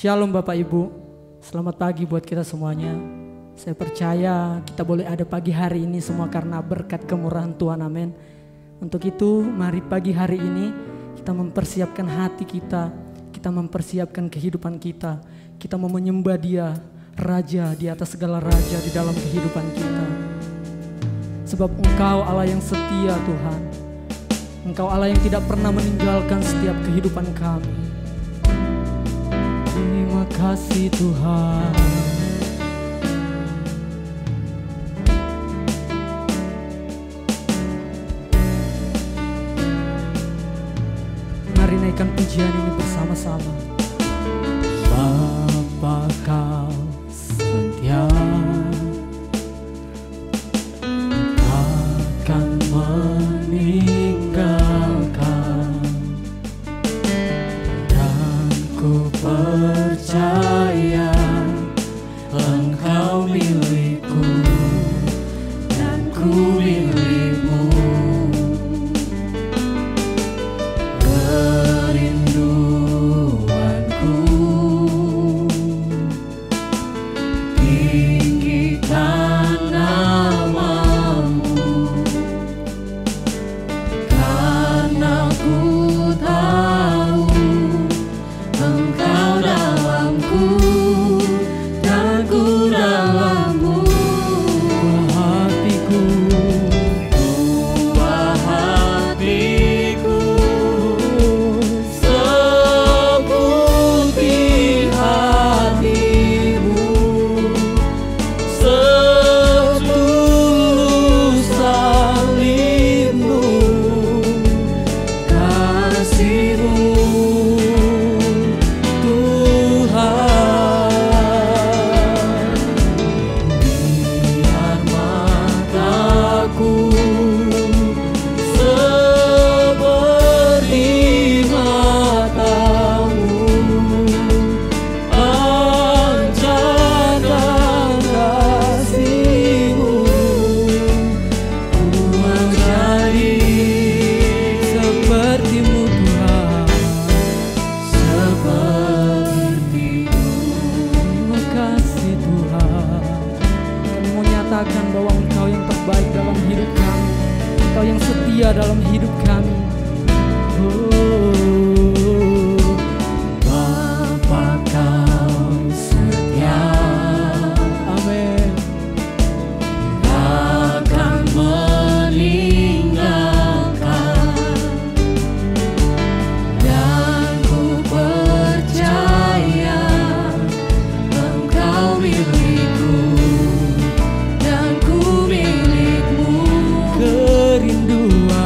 Shalom Bapak Ibu, selamat pagi buat kita semuanya. Saya percaya kita boleh ada pagi hari ini semua karena berkat kemurahan Tuhan, amin. Untuk itu mari pagi hari ini kita mempersiapkan hati kita mempersiapkan kehidupan kita mau menyembah Dia, Raja di atas segala raja di dalam kehidupan kita. Sebab Engkau Allah yang setia Tuhan, Engkau Allah yang tidak pernah meninggalkan setiap kehidupan kami. Terima kasih Tuhan. Mari naikkan pujian ini bersama-sama. Bapa Kau setia, takkan meninggalkan, dan ku percaya Engkau milikku dan ku milikmu. Kerinduanku tinggikan namamu, karena ku tahu Engkau dalamku dan ku dalammu. Buah hatiku seputih hatimu, setulus salibmu, kasihmu Tuhan. Biar mataku seperti matamu, pancarkan kasihmu, ku menjadi sepertimu Tuhan, sepertimu. Terima kasih Tuhan. Kami mau nyatakan bahwa Engkau yang terbaik dalam hidup kami, Engkau yang setia dalam hidup kami. Bapa Kau setia, amin, takkan meninggalkan, dan ku percaya Engkau milikku dan ku milikmu. Kerinduanku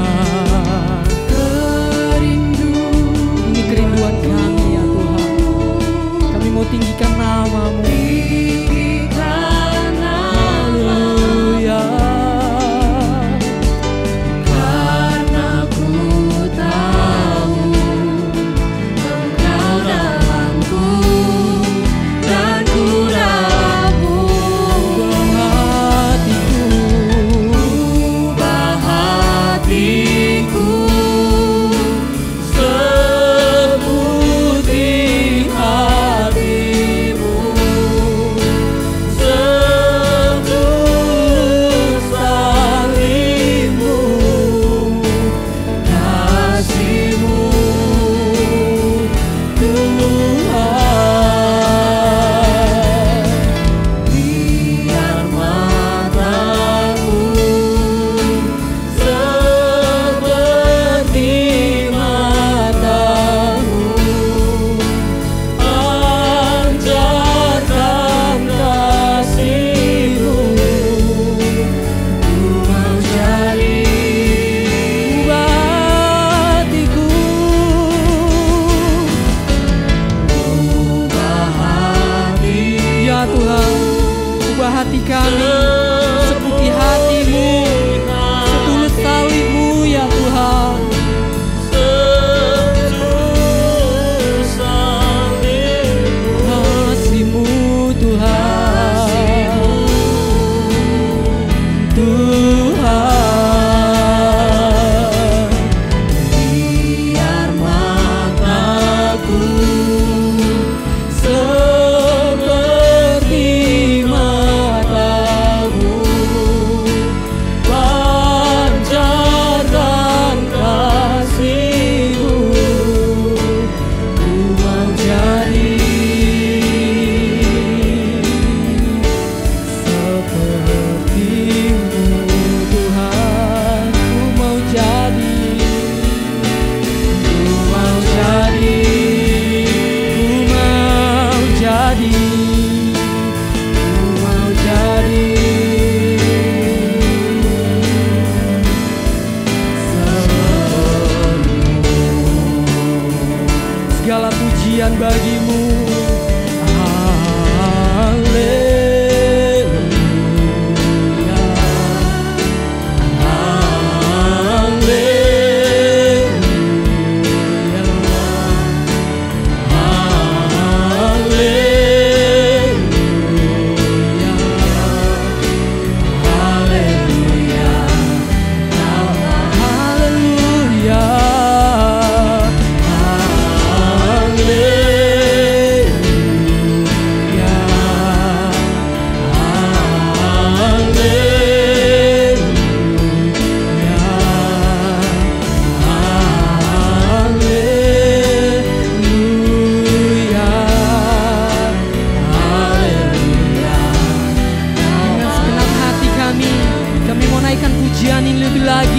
bagimu.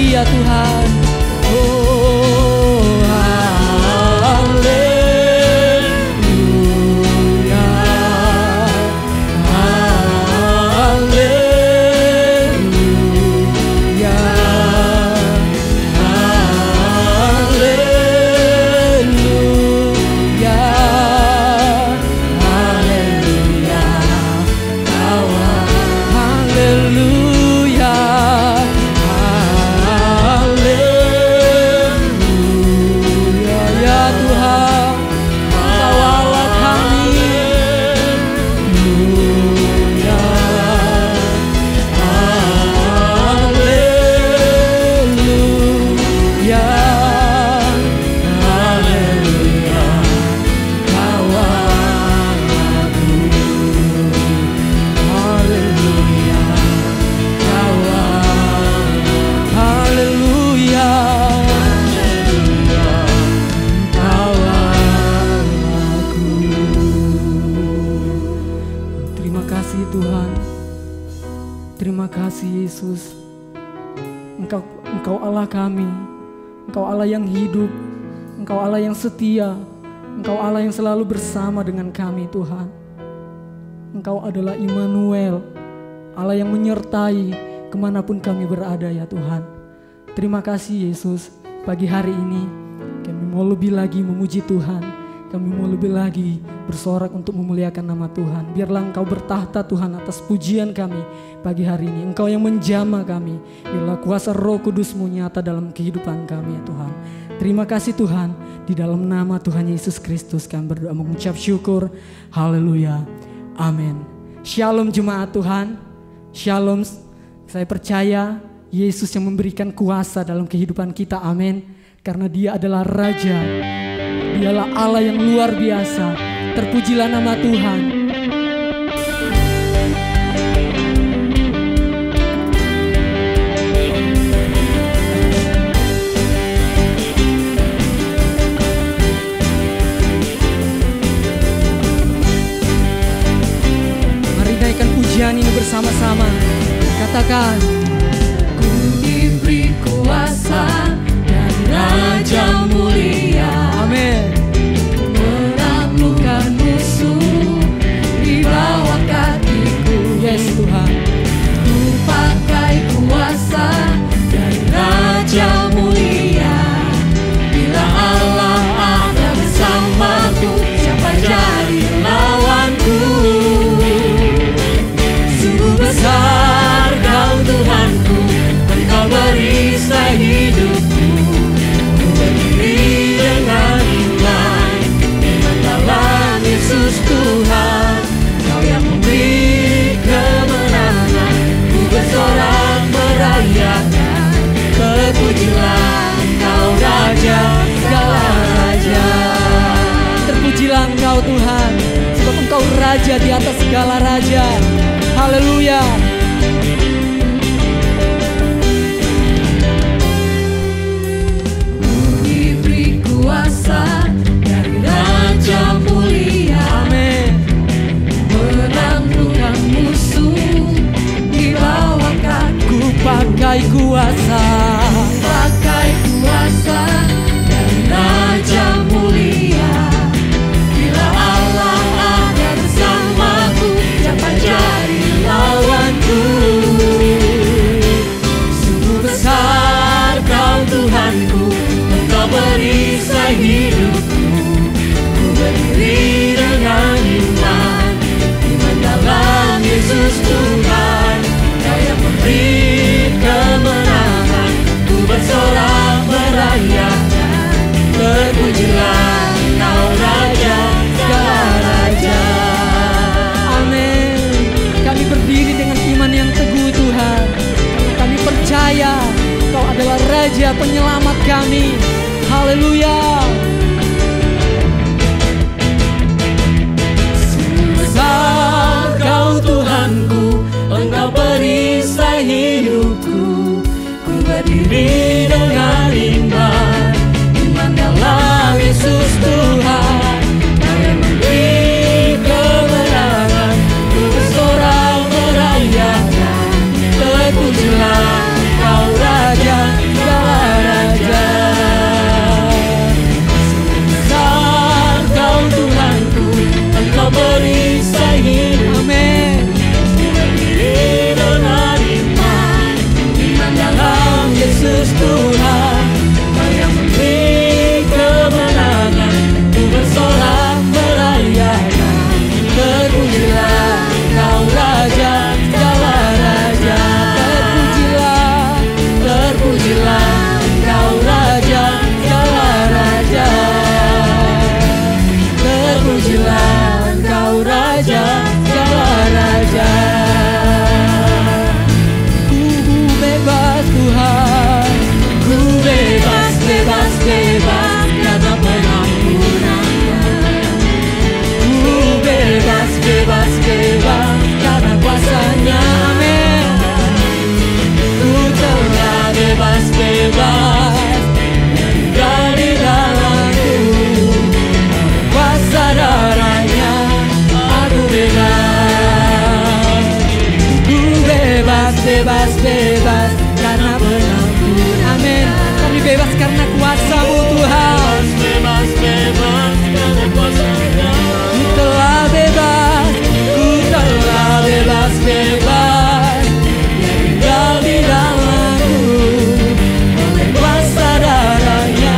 Ya Tuhan, oh haleluya, haleluya, haleluya, haleluya, haleluya. Tuhan, terima kasih Yesus. Engkau Allah kami, Engkau Allah yang hidup, Engkau Allah yang setia, Engkau Allah yang selalu bersama dengan kami Tuhan. Engkau adalah Immanuel, Allah yang menyertai kemanapun kami berada ya Tuhan. Terima kasih Yesus, pagi hari ini kami mau lebih lagi memuji Tuhan. Kami mau lebih lagi bersorak untuk memuliakan nama Tuhan. Biarlah Engkau bertahta Tuhan atas pujian kami pagi hari ini. Engkau yang menjamah kami. Biarlah kuasa Roh Kudus-Mu nyata dalam kehidupan kami ya Tuhan. Terima kasih Tuhan. Di dalam nama Tuhan Yesus Kristus kami berdoa mengucap syukur. Haleluya. Amin. Shalom jemaat Tuhan. Shalom. Saya percaya Yesus yang memberikan kuasa dalam kehidupan kita. Amin. Karena Dia adalah Raja. Dialah Allah yang luar biasa. Terpujilah nama Tuhan. Mari naikkan pujian ini bersama-sama. Katakan, ku diberi kuasa dari Raja mulia. Amin. Menaklukkan musuh di bawah kakiku. Yes Tuhan. Ku pakai kuasa dari Raja mulia. Bila Allah ada bersamaku, siapa jadi lawanku? Sungguh besar Kau Tuhanku, Engkau beri saya hidupku. Ku berdiri dengan iman dalam Yesus Tuhan. Kau yang memberi kemenangan, ku bersorak merayakan. Terpujilah Engkau Raja segala raja. Terpujilah Engkau Tuhan, sebab Engkau Raja di atas segala raja. Haleluya. Ku diberi kuasa dari Raja mulia. Amin. Menaklukkan musuh di bawah kaki. Ku pakai kuasa. Pakai kuasa dari Raja mulia. Bila Allah ada bersamaku, siapa jadi lawanku? Sungguh besar Kau Tuhanku, Engkau beri saya hidupku. Ku berdiri adalah Raja Penyelamat kami. Haleluya. Besar Kau Tuhanku, Engkau perisai hidupku. Ku berdiri dengan iman, iman dalam Yesus Tuhan. Kau yang memberi kemenangan, ku bersorak merayakan. Terpujilah Kau Raja segala raja. Besar Kau Tuhanku, Engkau perisai hidup. Amin. Berdiri dengan iman, iman dalam Yesus Tuhan. Kau yang memberi kemenangan, ku bersorak merayakan. Terpujilah Kau Raja segala raja. Terpujilah Kau Raja segala raja. Terpujilah Kau Raja segala raja. Ku bebas Tuhan, ku bebas, bebas, bebas karena pengampunan-Nya. Ku bebas, bebas, bebas karena kuasa-Nya. Amin. Ku telah bebas, bebas dari dalamku. Kuasa darah-Nya aku bebas. Ku bebas, bebas, bebas karena pengampunan. Amin. Kami bebas karena kuasa-Mu Tuhan. Bebas, bebas karena kuasa-Nya. Ku telah bebas, ku telah bebas, bebas tinggal di dalamku. Oleh kuasa darah-Nya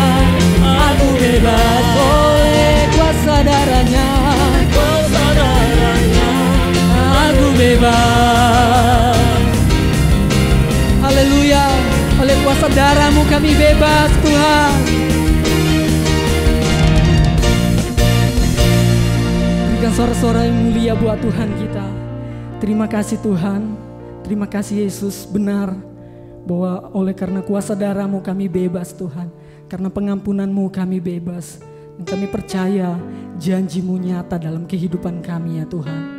aku bebas. Oleh kuasa darah-Nya, kuasa darah-Nya aku bebas. Haleluya. Oleh kuasa darah-Mu kami bebas Tuhan. Berikan suara-suara yang mulia buat Tuhan kita. Terima kasih Tuhan. Terima kasih Yesus, benar bahwa oleh karena kuasa darah-Mu kami bebas Tuhan. Karena pengampunan-Mu kami bebas. Dan kami percaya janji-Mu nyata dalam kehidupan kami ya Tuhan.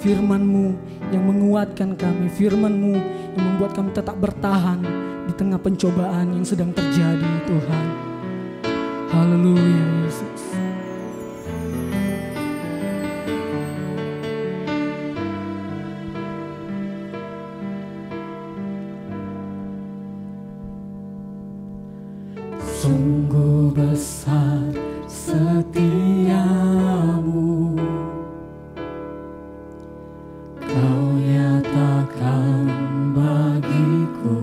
Firman-Mu yang menguatkan kami, Firman-Mu yang membuat kami tetap bertahan di tengah pencobaan yang sedang terjadi Tuhan. Haleluya Yesus. Sungguh besar setia-Mu, Kau nyatakan bagiku.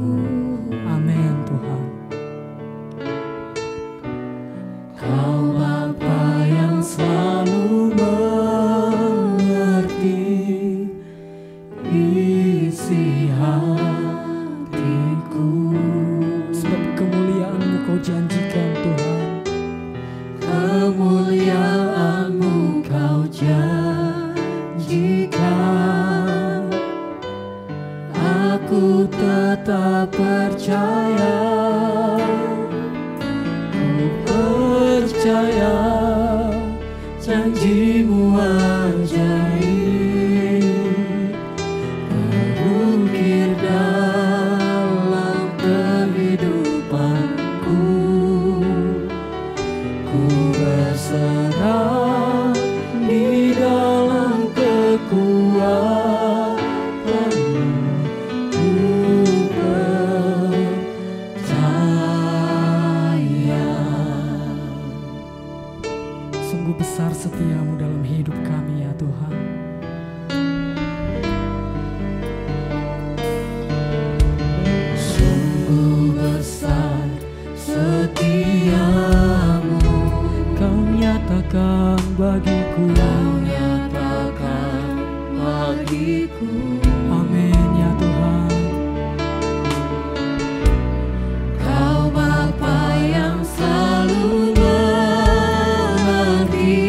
Amin Tuhan. Kau Bapa yang selalu mengerti isi hatiku. Sebab kemuliaan-Mu Kau janjikan Tuhan. Kemuliaan-Mu Kau janjikan. Aku tetap percaya. Ku percaya janji-Mu ajaib. Terukir dalam kehidupanku. Ku berserah di dalam kekuatan-Mu. Ku percaya. Sungguh besar setia-Mu dalam hidup kami ya Tuhan. Sungguh besar setia-Mu, Kau nyatakan bagiku. Kau nyatakan bagiku. Amin ya Tuhan. Kau Bapa yang selalu mengerti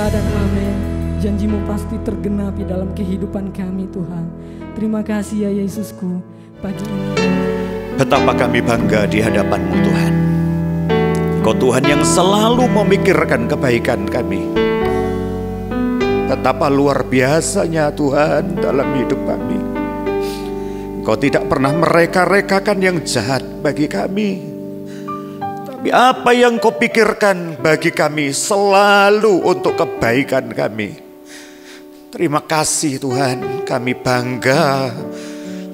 ya dan amin. Janjimu pasti tergenapi dalam kehidupan kami Tuhan. Terima kasih ya Yesusku pagi ini. Betapa kami bangga di hadapan-Mu Tuhan. Engkau Tuhan yang selalu memikirkan kebaikan kami. Betapa luar biasanya Tuhan dalam hidup kami. Engkau tidak pernah mereka-rekakan yang jahat bagi kami. Tapi apa yang Kau pikirkan bagi kami selalu untuk kebaikan kami. Terima kasih Tuhan, kami bangga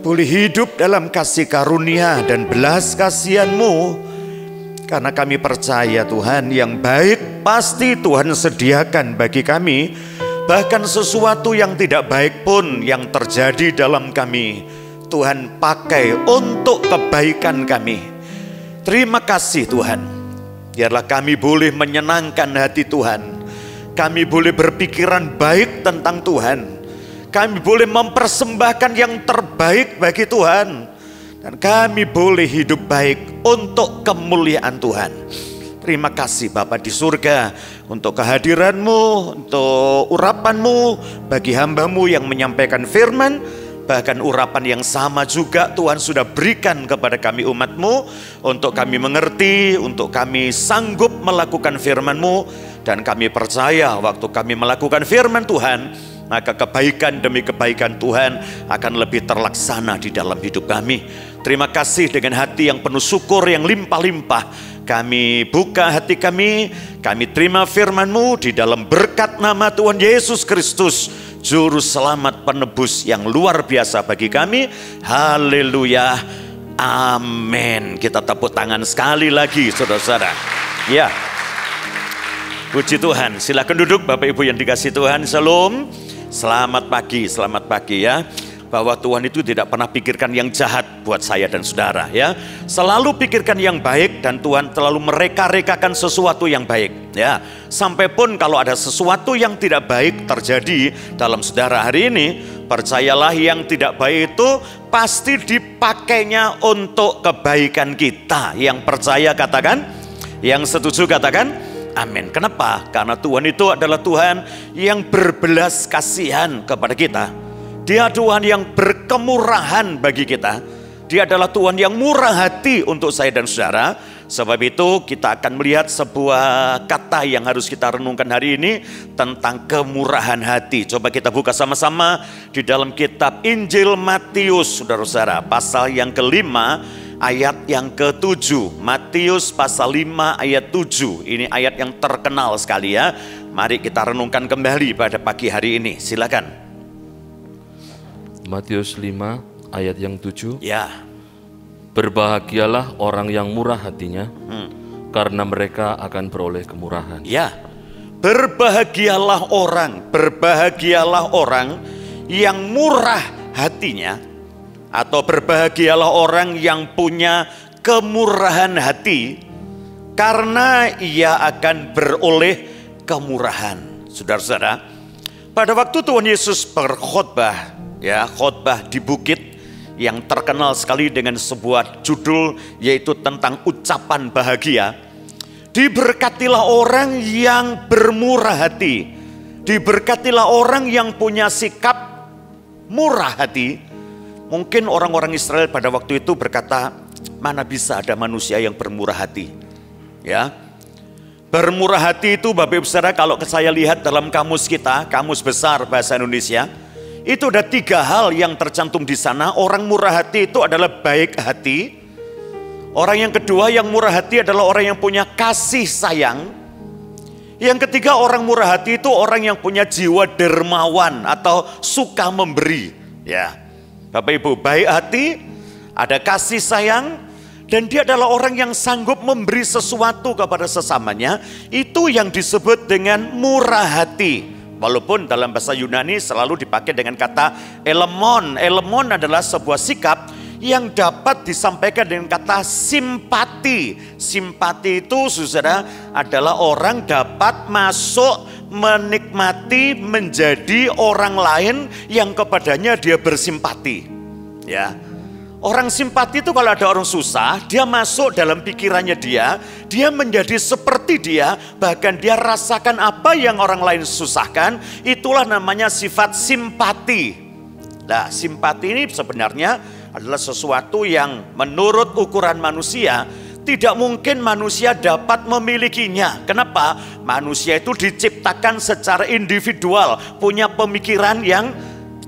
boleh hidup dalam kasih karunia dan belas kasihan-Mu. Karena kami percaya Tuhan, yang baik pasti Tuhan sediakan bagi kami. Bahkan sesuatu yang tidak baik pun yang terjadi dalam kami, Tuhan pakai untuk kebaikan kami. Terima kasih Tuhan. Biarlah kami boleh menyenangkan hati Tuhan. Kami boleh berpikiran baik tentang Tuhan. Kami boleh mempersembahkan yang terbaik bagi Tuhan. Dan kami boleh hidup baik untuk kemuliaan Tuhan. Terima kasih Bapa di surga untuk kehadiran-Mu, untuk urapan-Mu bagi hamba-Mu yang menyampaikan firman. Bahkan urapan yang sama juga Tuhan sudah berikan kepada kami umat-Mu, untuk kami mengerti, untuk kami sanggup melakukan firman-Mu. Dan kami percaya waktu kami melakukan firman Tuhan, maka kebaikan demi kebaikan Tuhan akan lebih terlaksana di dalam hidup kami. Terima kasih, dengan hati yang penuh syukur yang limpah-limpah kami buka hati kami terima firman-Mu di dalam berkat nama Tuhan Yesus Kristus, Juru Selamat Penebus yang luar biasa bagi kami. Haleluya, amin. Kita tepuk tangan sekali lagi saudara-saudara. Ya, puji Tuhan. Silakan duduk Bapak Ibu yang dikasihi Tuhan. Shalom. Selamat pagi ya. Bahwa Tuhan itu tidak pernah pikirkan yang jahat buat saya dan saudara ya. Selalu pikirkan yang baik, dan Tuhan selalu mereka-rekakan sesuatu yang baik ya. Sampai pun kalau ada sesuatu yang tidak baik terjadi dalam saudara hari ini, percayalah yang tidak baik itu pasti dipakainya untuk kebaikan kita. Yang percaya katakan, yang setuju katakan amin. Kenapa? Karena Tuhan itu adalah Tuhan yang berbelas kasihan kepada kita. Dia Tuhan yang berkemurahan bagi kita. Dia adalah Tuhan yang murah hati untuk saya dan saudara. Sebab itu kita akan melihat sebuah kata yang harus kita renungkan hari ini tentang kemurahan hati. Coba kita buka sama-sama di dalam kitab Injil Matius, saudara-saudara, pasal yang kelima ayat yang ke-7. Matius pasal 5 ayat 7. Ini ayat yang terkenal sekali ya. Mari kita renungkan kembali pada pagi hari ini. Silakan. Matius 5 ayat yang 7. Ya. Berbahagialah orang yang murah hatinya, karena mereka akan beroleh kemurahan. Ya. Berbahagialah orang yang murah hatinya, atau berbahagialah orang yang punya kemurahan hati, karena ia akan beroleh kemurahan. Saudara-saudara, pada waktu Tuhan Yesus berkhotbah, ya, khotbah di bukit yang terkenal sekali dengan sebuah judul yaitu tentang ucapan bahagia. Diberkatilah orang yang bermurah hati, diberkatilah orang yang punya sikap murah hati. Mungkin orang-orang Israel pada waktu itu berkata, mana bisa ada manusia yang bermurah hati? Ya, bermurah hati itu Bapak Ibu Saudara, kalau saya lihat dalam kamus kita, Kamus Besar Bahasa Indonesia, itu ada 3 hal yang tercantum di sana. Orang murah hati itu adalah baik hati. Orang yang kedua yang murah hati adalah orang yang punya kasih sayang. Yang ketiga, orang murah hati itu orang yang punya jiwa dermawan atau suka memberi. Ya, Bapak Ibu, baik hati, ada kasih sayang, dan dia adalah orang yang sanggup memberi sesuatu kepada sesamanya. Itu yang disebut dengan murah hati. Walaupun dalam bahasa Yunani selalu dipakai dengan kata elemon. Elemon adalah sebuah sikap yang dapat disampaikan dengan kata simpati. Simpati itu saudara adalah orang dapat masuk menikmati menjadi orang lain yang kepadanya dia bersimpati. Ya, Orang simpati itu kalau ada orang susah, dia masuk dalam pikirannya dia menjadi seperti dia, bahkan dia rasakan apa yang orang lain susahkan, itulah namanya sifat simpati. Nah, simpati ini sebenarnya adalah sesuatu yang menurut ukuran manusia, tidak mungkin manusia dapat memilikinya. Kenapa? Manusia itu diciptakan secara individual, punya pemikiran yang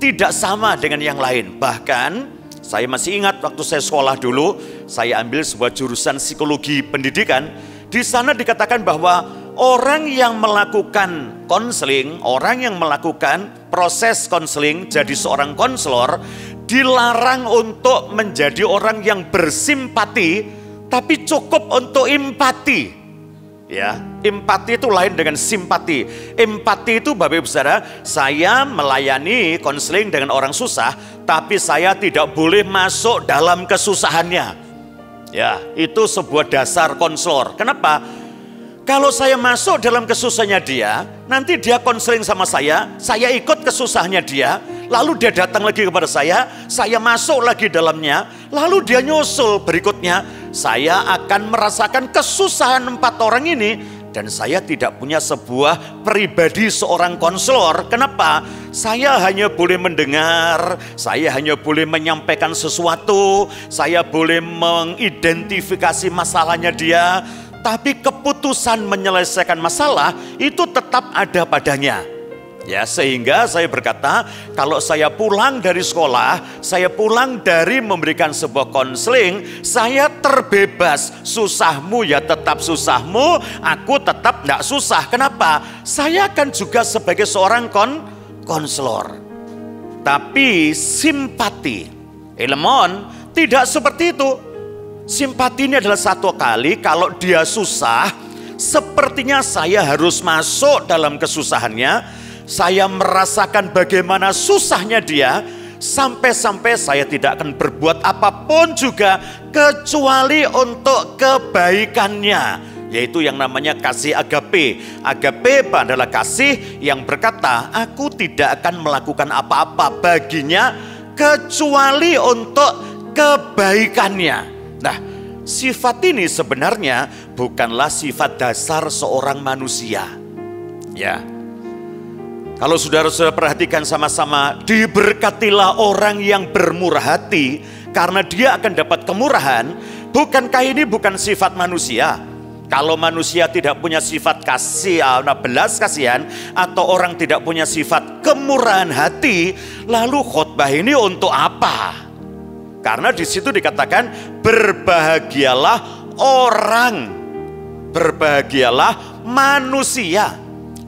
tidak sama dengan yang lain. Bahkan saya masih ingat waktu saya sekolah dulu, saya ambil sebuah jurusan psikologi pendidikan. Di sana dikatakan bahwa orang yang melakukan konseling, orang yang melakukan proses konseling jadi seorang konselor, dilarang untuk menjadi orang yang bersimpati, tapi cukup untuk empati. Ya, empati itu lain dengan simpati. Empati itu Bapak Ibu Saudara, saya melayani konseling dengan orang susah, tapi saya tidak boleh masuk dalam kesusahannya. Ya, itu sebuah dasar konselor. Kenapa? Kalau saya masuk dalam kesusahannya dia, nanti dia konseling sama saya ikut kesusahannya dia, lalu dia datang lagi kepada saya masuk lagi dalamnya, lalu dia nyusul berikutnya, saya akan merasakan kesusahan 4 orang ini, dan saya tidak punya sebuah pribadi seorang konselor. Kenapa? Saya hanya boleh mendengar, saya hanya boleh menyampaikan sesuatu, saya boleh mengidentifikasi masalahnya dia, tapi keputusan menyelesaikan masalah itu tetap ada padanya. Ya, sehingga saya berkata, kalau saya pulang dari sekolah, saya pulang dari memberikan sebuah konseling, saya terbebas. Susahmu ya tetap susahmu, aku tetap tidak susah. Kenapa? Saya kan juga sebagai seorang konselor. Tapi simpati, Elemon tidak seperti itu. Simpati ini adalah satu kali kalau dia susah, sepertinya saya harus masuk dalam kesusahannya. Saya merasakan bagaimana susahnya dia, sampai-sampai saya tidak akan berbuat apapun juga kecuali untuk kebaikannya, yaitu yang namanya kasih agape. Agape adalah kasih yang berkata, aku tidak akan melakukan apa-apa baginya kecuali untuk kebaikannya. Nah, sifat ini sebenarnya bukanlah sifat dasar seorang manusia. Ya. Kalau saudara-saudara perhatikan sama-sama, diberkatilah orang yang bermurah hati karena dia akan dapat kemurahan. Bukankah ini bukan sifat manusia? Kalau manusia tidak punya sifat kasih, belas kasihan, atau orang tidak punya sifat kemurahan hati, lalu khotbah ini untuk apa? Karena di situ dikatakan berbahagialah orang, berbahagialah manusia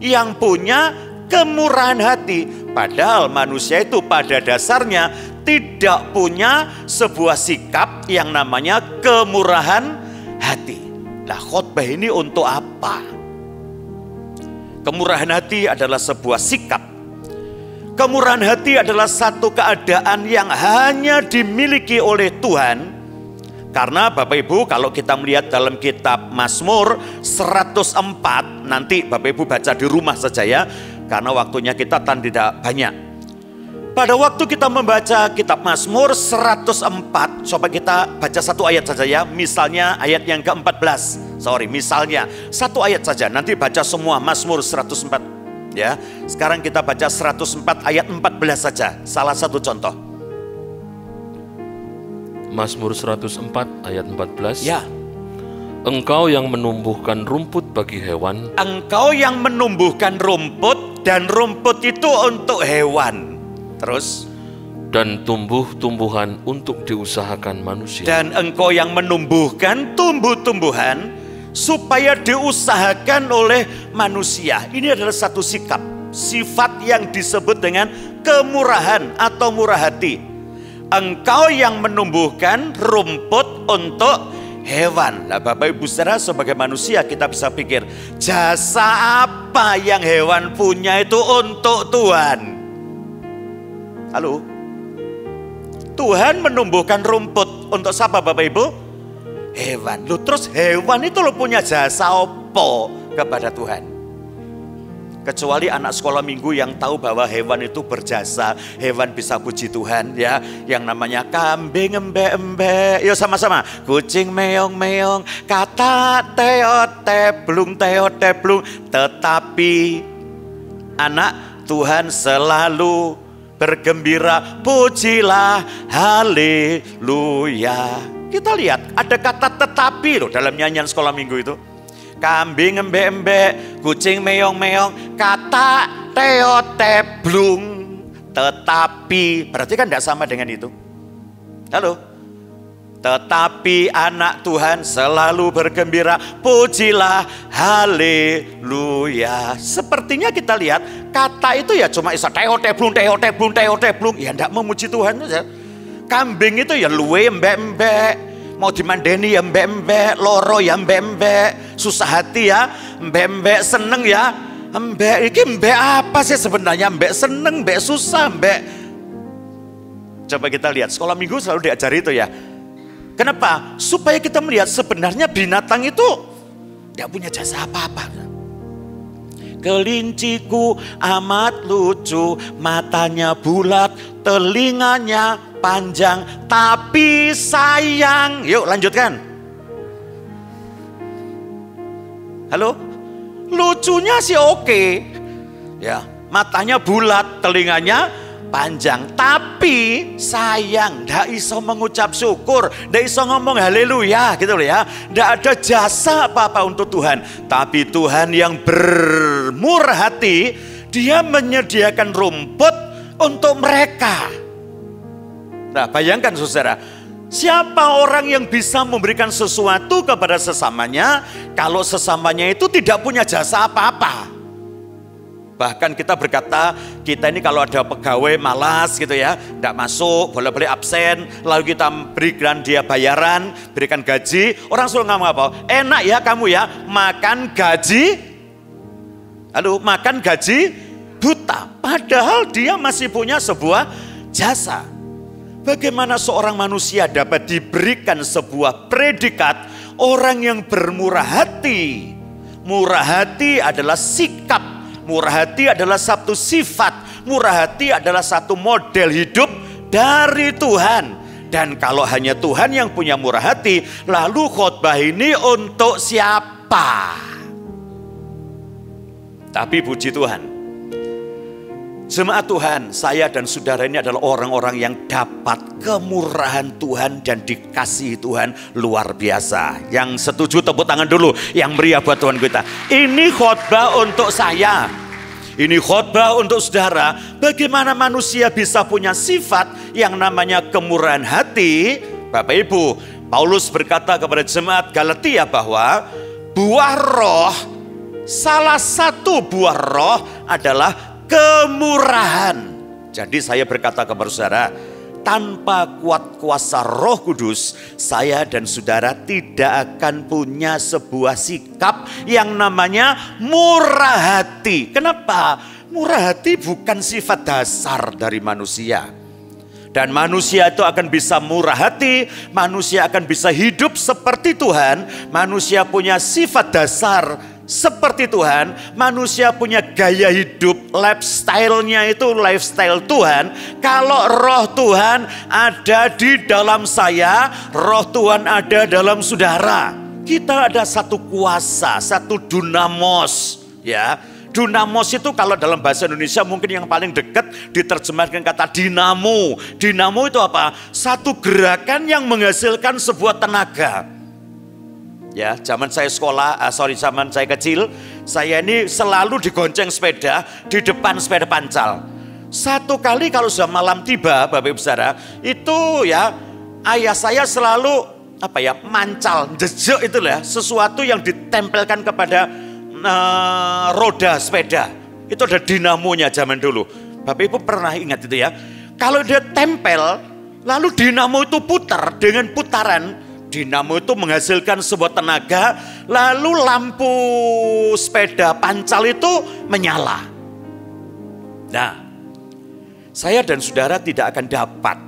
yang punya kemurahan hati. Padahal manusia itu pada dasarnya tidak punya sebuah sikap yang namanya kemurahan hati. Nah, khotbah ini untuk apa? Kemurahan hati adalah sebuah sikap. Kemurahan hati adalah satu keadaan yang hanya dimiliki oleh Tuhan. Karena Bapak Ibu, kalau kita melihat dalam kitab Mazmur 104, nanti Bapak Ibu baca di rumah saja ya, karena waktunya kita tidak banyak. Pada waktu kita membaca kitab Mazmur 104, coba kita baca satu ayat saja ya, misalnya ayat yang ke-14. Misalnya satu ayat saja, nanti baca semua Mazmur 104 ya. Sekarang kita baca 104 ayat 14 saja, salah satu contoh. Mazmur 104 ayat 14. Ya. Engkau yang menumbuhkan rumput bagi hewan. Engkau yang menumbuhkan rumput, dan rumput itu untuk hewan. Terus. Dan tumbuh-tumbuhan untuk diusahakan manusia. Dan engkau yang menumbuhkan tumbuh-tumbuhan supaya diusahakan oleh manusia. Ini adalah satu sikap, sifat yang disebut dengan kemurahan atau murah hati. Engkau yang menumbuhkan rumput untuk hewan. Nah, Bapak Ibu Saudara, sebagai manusia kita bisa pikir, jasa apa yang hewan punya itu untuk Tuhan? Halo? Tuhan menumbuhkan rumput untuk siapa Bapak Ibu? Hewan. Loh, terus hewan itu lo punya jasa apa kepada Tuhan? Kecuali anak sekolah minggu yang tahu bahwa hewan itu berjasa, hewan bisa puji Tuhan ya. Yang namanya kambing embe-embe, yuk sama-sama. Kucing meong-meong, kata teot-teblung, teot-teblung. Tetapi anak Tuhan selalu bergembira, pujilah, haleluya. Kita lihat ada kata tetapi loh dalam nyanyian sekolah minggu itu. Kambing embe-embe, kucing meong-meong, kata teot-teblung. Tetapi, berarti kan tidak sama dengan itu. Halo? Tetapi anak Tuhan selalu bergembira, pujilah, haleluya. Sepertinya kita lihat, kata itu ya cuma isa teot-teblung, teot-teblung, teot-teblung. Ya tidak memuji Tuhan saja. Kambing itu ya luwe embe-embe. Mau dimandeni ya mbek-mbek, loro ya mbek-mbek, susah hati ya mbek-mbek, seneng ya mbek. Ini mbek apa sih sebenarnya? Mbek seneng, mbek susah, mbek. Coba kita lihat, sekolah minggu selalu diajari itu ya. Kenapa? Supaya kita melihat sebenarnya binatang itu tidak punya jasa apa-apa. Kelinciku amat lucu, matanya bulat, telinganya panjang, tapi sayang. Yuk lanjutkan. Halo? Lucunya sih oke. Ya, matanya bulat, telinganya panjang, tapi sayang, ndak iso mengucap syukur, ndak iso ngomong haleluya gitu loh ya. Ndak ada jasa apa-apa untuk Tuhan. Tapi Tuhan yang bermurah hati, Dia menyediakan rumput untuk mereka. Nah, bayangkan saudara, siapa orang yang bisa memberikan sesuatu kepada sesamanya kalau sesamanya itu tidak punya jasa apa-apa? Bahkan kita berkata, kita ini kalau ada pegawai malas gitu ya, tidak masuk, boleh-boleh absen, lalu kita berikan dia bayaran, berikan gaji, orang selalu ngomong apa? Enak ya kamu ya, makan gaji, lalu makan gaji buta. Padahal dia masih punya sebuah jasa. Bagaimana seorang manusia dapat diberikan sebuah predikat orang yang bermurah hati? Murah hati adalah sikap, murah hati adalah satu sifat, murah hati adalah satu model hidup dari Tuhan. Dan kalau hanya Tuhan yang punya murah hati, lalu khotbah ini untuk siapa? Tapi puji Tuhan, jemaat Tuhan, saya dan saudara ini adalah orang-orang yang dapat kemurahan Tuhan dan dikasihi Tuhan luar biasa. Yang setuju tepuk tangan dulu, yang meriah buat Tuhan kita. Ini khotbah untuk saya, ini khotbah untuk saudara. Bagaimana manusia bisa punya sifat yang namanya kemurahan hati? Bapak Ibu, Paulus berkata kepada jemaat Galatia bahwa buah roh, salah satu buah roh adalah kemurahan. Jadi saya berkata kepada saudara, tanpa kuat kuasa Roh Kudus, saya dan saudara tidak akan punya sebuah sikap yang namanya murah hati. Kenapa? Murah hati bukan sifat dasar dari manusia. Dan manusia itu akan bisa murah hati, manusia akan bisa hidup seperti Tuhan, manusia punya sifat dasar seperti Tuhan, manusia punya gaya hidup, lifestyle-nya itu lifestyle Tuhan. Kalau roh Tuhan ada di dalam saya, roh Tuhan ada dalam saudara. Kita ada satu kuasa, satu dunamos, ya. Dunamos itu kalau dalam bahasa Indonesia mungkin yang paling dekat diterjemahkan kata dinamo. Dinamo itu apa? Satu gerakan yang menghasilkan sebuah tenaga. Ya, zaman saya sekolah, zaman saya kecil, saya ini selalu digonceng sepeda di depan sepeda pancal. Satu kali kalau sudah malam tiba, Bapak Ibu Saudara, itu ya ayah saya selalu mancal, jejak itu ya, sesuatu yang ditempelkan kepada roda sepeda. Itu ada dinamonya zaman dulu. Bapak Ibu pernah ingat itu ya? Kalau dia tempel, lalu dinamo itu putar dengan putaran. Dinamo itu menghasilkan sebuah tenaga, lalu lampu sepeda pancal itu menyala. Nah, saya dan saudara tidak akan dapat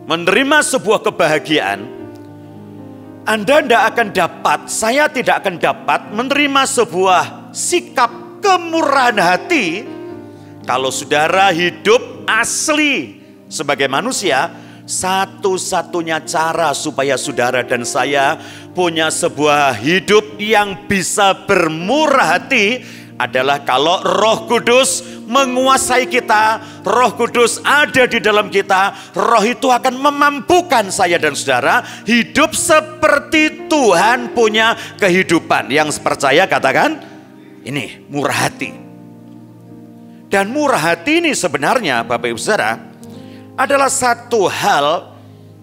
menerima sebuah kebahagiaan. Anda tidak akan dapat, saya tidak akan dapat menerima sebuah sikap kemurahan hati, kalau saudara hidup asli sebagai manusia, satu-satunya cara supaya saudara dan saya punya sebuah hidup yang bisa bermurah hati adalah kalau Roh Kudus menguasai kita, Roh Kudus ada di dalam kita. Roh itu akan memampukan saya dan saudara hidup seperti Tuhan punya kehidupan. Yang percaya katakan, ini murah hati. Dan murah hati ini sebenarnya Bapak Ibu Saudara adalah satu hal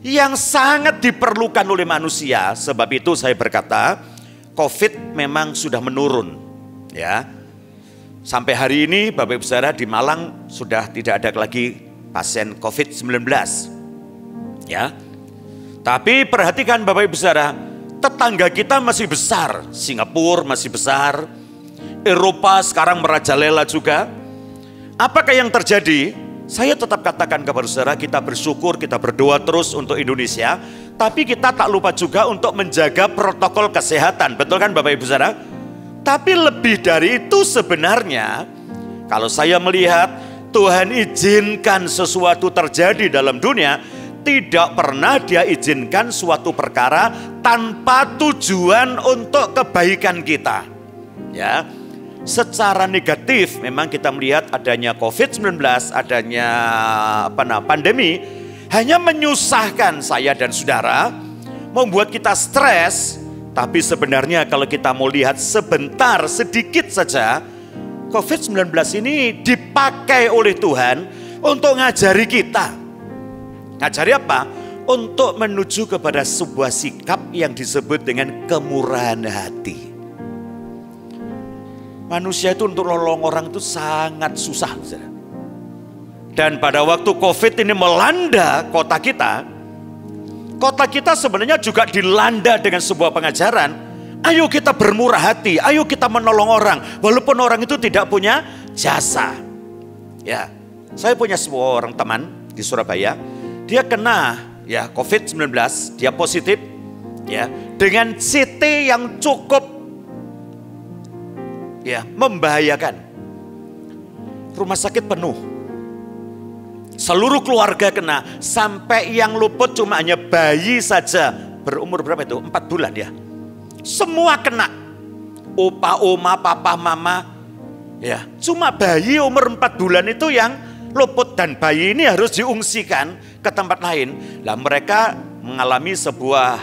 yang sangat diperlukan oleh manusia. Sebab itu saya berkata, COVID memang sudah menurun. Ya, sampai hari ini Bapak Ibu Saudara di Malang sudah tidak ada lagi pasien COVID-19. Ya, tapi perhatikan Bapak Ibu Saudara, tetangga kita masih besar. Singapura masih besar, Eropa sekarang merajalela juga. Apakah yang terjadi? Saya tetap katakan kepada saudara, kita bersyukur, kita berdoa terus untuk Indonesia. Tapi kita tak lupa juga untuk menjaga protokol kesehatan. Betul kan Bapak Ibu Saudara? Tapi lebih dari itu sebenarnya, kalau saya melihat Tuhan izinkan sesuatu terjadi dalam dunia, tidak pernah Dia izinkan suatu perkara tanpa tujuan untuk kebaikan kita. Ya. Secara negatif memang kita melihat adanya COVID-19, adanya pandemi, hanya menyusahkan saya dan saudara, membuat kita stres. Tapi sebenarnya kalau kita mau lihat sebentar, sedikit saja, COVID-19 ini dipakai oleh Tuhan untuk ngajari kita. Ngajari apa? Untuk menuju kepada sebuah sikap yang disebut dengan kemurahan hati. Manusia itu untuk nolong orang itu sangat susah. Dan pada waktu COVID ini melanda kota kita sebenarnya juga dilanda dengan sebuah pengajaran. Ayo kita bermurah hati, ayo kita menolong orang, walaupun orang itu tidak punya jasa. Ya, saya punya sebuah orang teman di Surabaya, dia kena ya COVID-19, dia positif, ya dengan CT yang cukup ya membahayakan. Rumah sakit penuh, seluruh keluarga kena, sampai yang luput cuma hanya bayi saja berumur berapa itu? 4 bulan ya. Semua kena, opa, oma, papa, mama, ya cuma bayi umur 4 bulan itu yang luput, dan bayi ini harus diungsikan ke tempat lain. Lah mereka mengalami sebuah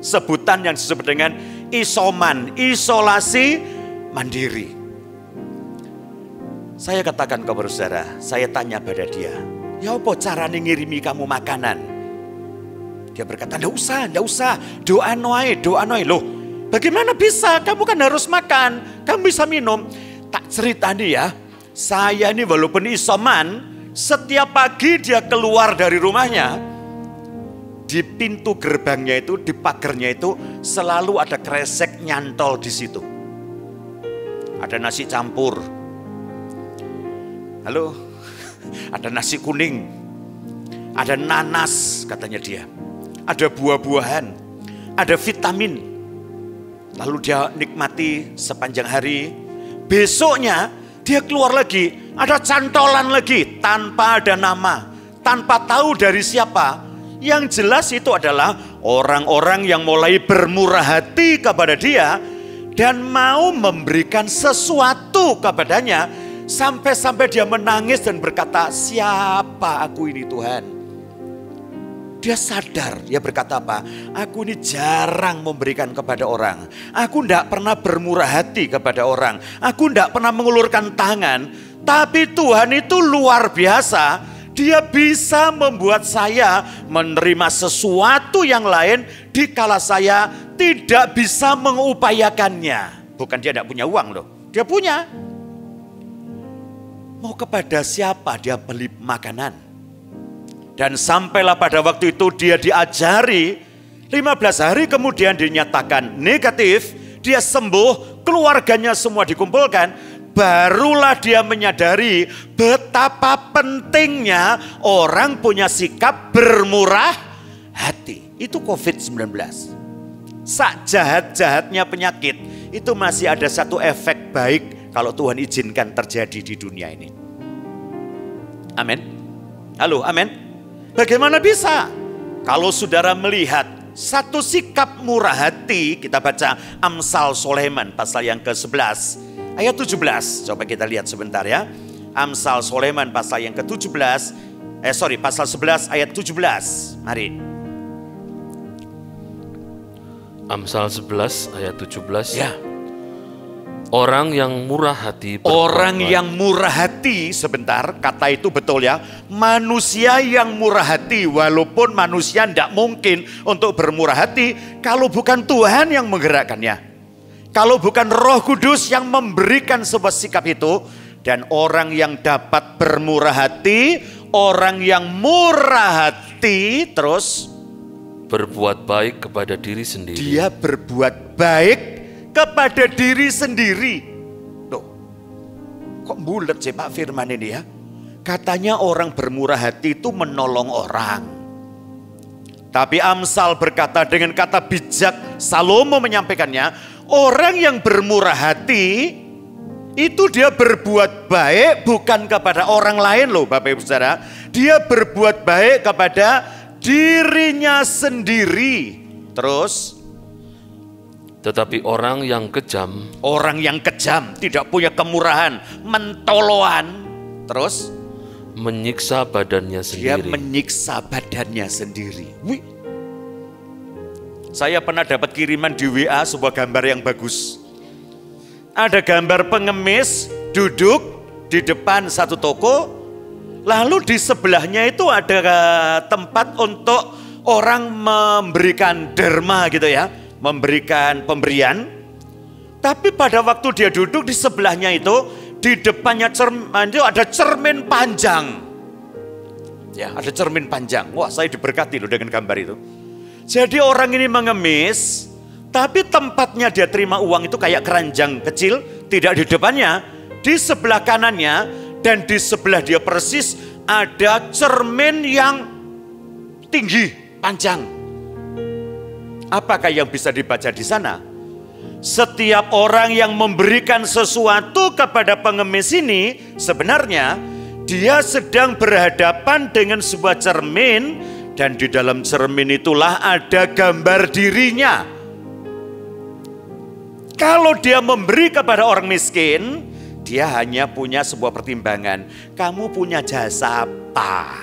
sebutan yang disebut dengan isoman, isolasi mandiri. Saya katakan kepada saudara, saya tanya pada dia, ya apa caranya ngirimi kamu makanan? Dia berkata, enggak usah, doa noai. Loh, bagaimana bisa? Kamu kan harus makan, kamu bisa minum. Tak cerita nih ya, saya ini walaupun isoman, setiap pagi dia keluar dari rumahnya, di pintu gerbangnya itu, di pagarnya itu selalu ada kresek nyantol di situ. Ada nasi campur, halo, ada nasi kuning, ada nanas katanya dia, ada buah-buahan, ada vitamin. Lalu dia nikmati sepanjang hari. Besoknya dia keluar lagi, ada cantolan lagi tanpa ada nama, tanpa tahu dari siapa. Yang jelas itu adalah orang-orang yang mulai bermurah hati kepada dia dan mau memberikan sesuatu kepadanya, sampai-sampai dia menangis dan berkata, siapa aku ini Tuhan? Dia sadar, dia berkata apa? Aku ini jarang memberikan kepada orang. Aku tidak pernah bermurah hati kepada orang. Aku tidak pernah mengulurkan tangan. Tapi Tuhan itu luar biasa. Dia bisa membuat saya menerima sesuatu yang lain dikala saya tidak bisa mengupayakannya. Bukan dia tidak punya uang loh, dia punya. Mau kepada siapa dia beli makanan. Dan sampailah pada waktu itu dia diajari, 15 hari kemudian dinyatakan negatif, dia sembuh, keluarganya semua dikumpulkan. Barulah dia menyadari betapa pentingnya orang punya sikap bermurah hati. Itu COVID-19. Sak jahat-jahatnya penyakit, itu masih ada satu efek baik kalau Tuhan izinkan terjadi di dunia ini. Amin. Halo, amin. Bagaimana bisa? Kalau saudara melihat satu sikap murah hati, kita baca Amsal Soleman pasal yang ke-11 ayat 17. Coba kita lihat sebentar ya. Amsal Soleman pasal yang ke-17, pasal 11 ayat 17. Mari. Amsal 11 ayat 17. Ya. Orang yang murah hati Orang yang murah hati, sebentar, kata itu betul ya. Manusia yang murah hati, walaupun manusia tidak mungkin untuk bermurah hati kalau bukan Tuhan yang menggerakkannya. Kalau bukan Roh Kudus yang memberikan sebuah sikap itu. Dan orang yang dapat bermurah hati, orang yang murah hati, terus berbuat baik kepada diri sendiri. Dia berbuat baik kepada diri sendiri. Loh, kok bulet sih Pak firman ini ya? Katanya orang bermurah hati itu menolong orang. Tapi Amsal berkata dengan kata bijak, Salomo menyampaikannya, orang yang bermurah hati itu dia berbuat baik bukan kepada orang lain loh Bapak Ibu Saudara. Dia berbuat baik kepada dirinya sendiri. Terus, tetapi orang yang kejam tidak punya kemurahan, mentoloan, terus menyiksa badannya sendiri. Dia menyiksa badannya sendiri. Wih. Saya pernah dapat kiriman di WA sebuah gambar yang bagus. Ada gambar pengemis duduk di depan satu toko, lalu di sebelahnya itu ada tempat untuk orang memberikan derma gitu ya, memberikan pemberian. Tapi pada waktu dia duduk di sebelahnya itu, di depannya itu ada cermin panjang. Ya, ada cermin panjang. Wah, saya diberkati loh dengan gambar itu. Jadi orang ini mengemis, tapi tempatnya dia terima uang itu kayak keranjang kecil, tidak di depannya, di sebelah kanannya, dan di sebelah dia persis ada cermin yang tinggi, panjang. Apakah yang bisa dibaca di sana? Setiap orang yang memberikan sesuatu kepada pengemis ini, sebenarnya dia sedang berhadapan dengan sebuah cermin, dan di dalam cermin itulah ada gambar dirinya. Kalau dia memberi kepada orang miskin, dia hanya punya sebuah pertimbangan. Kamu punya jasa apa?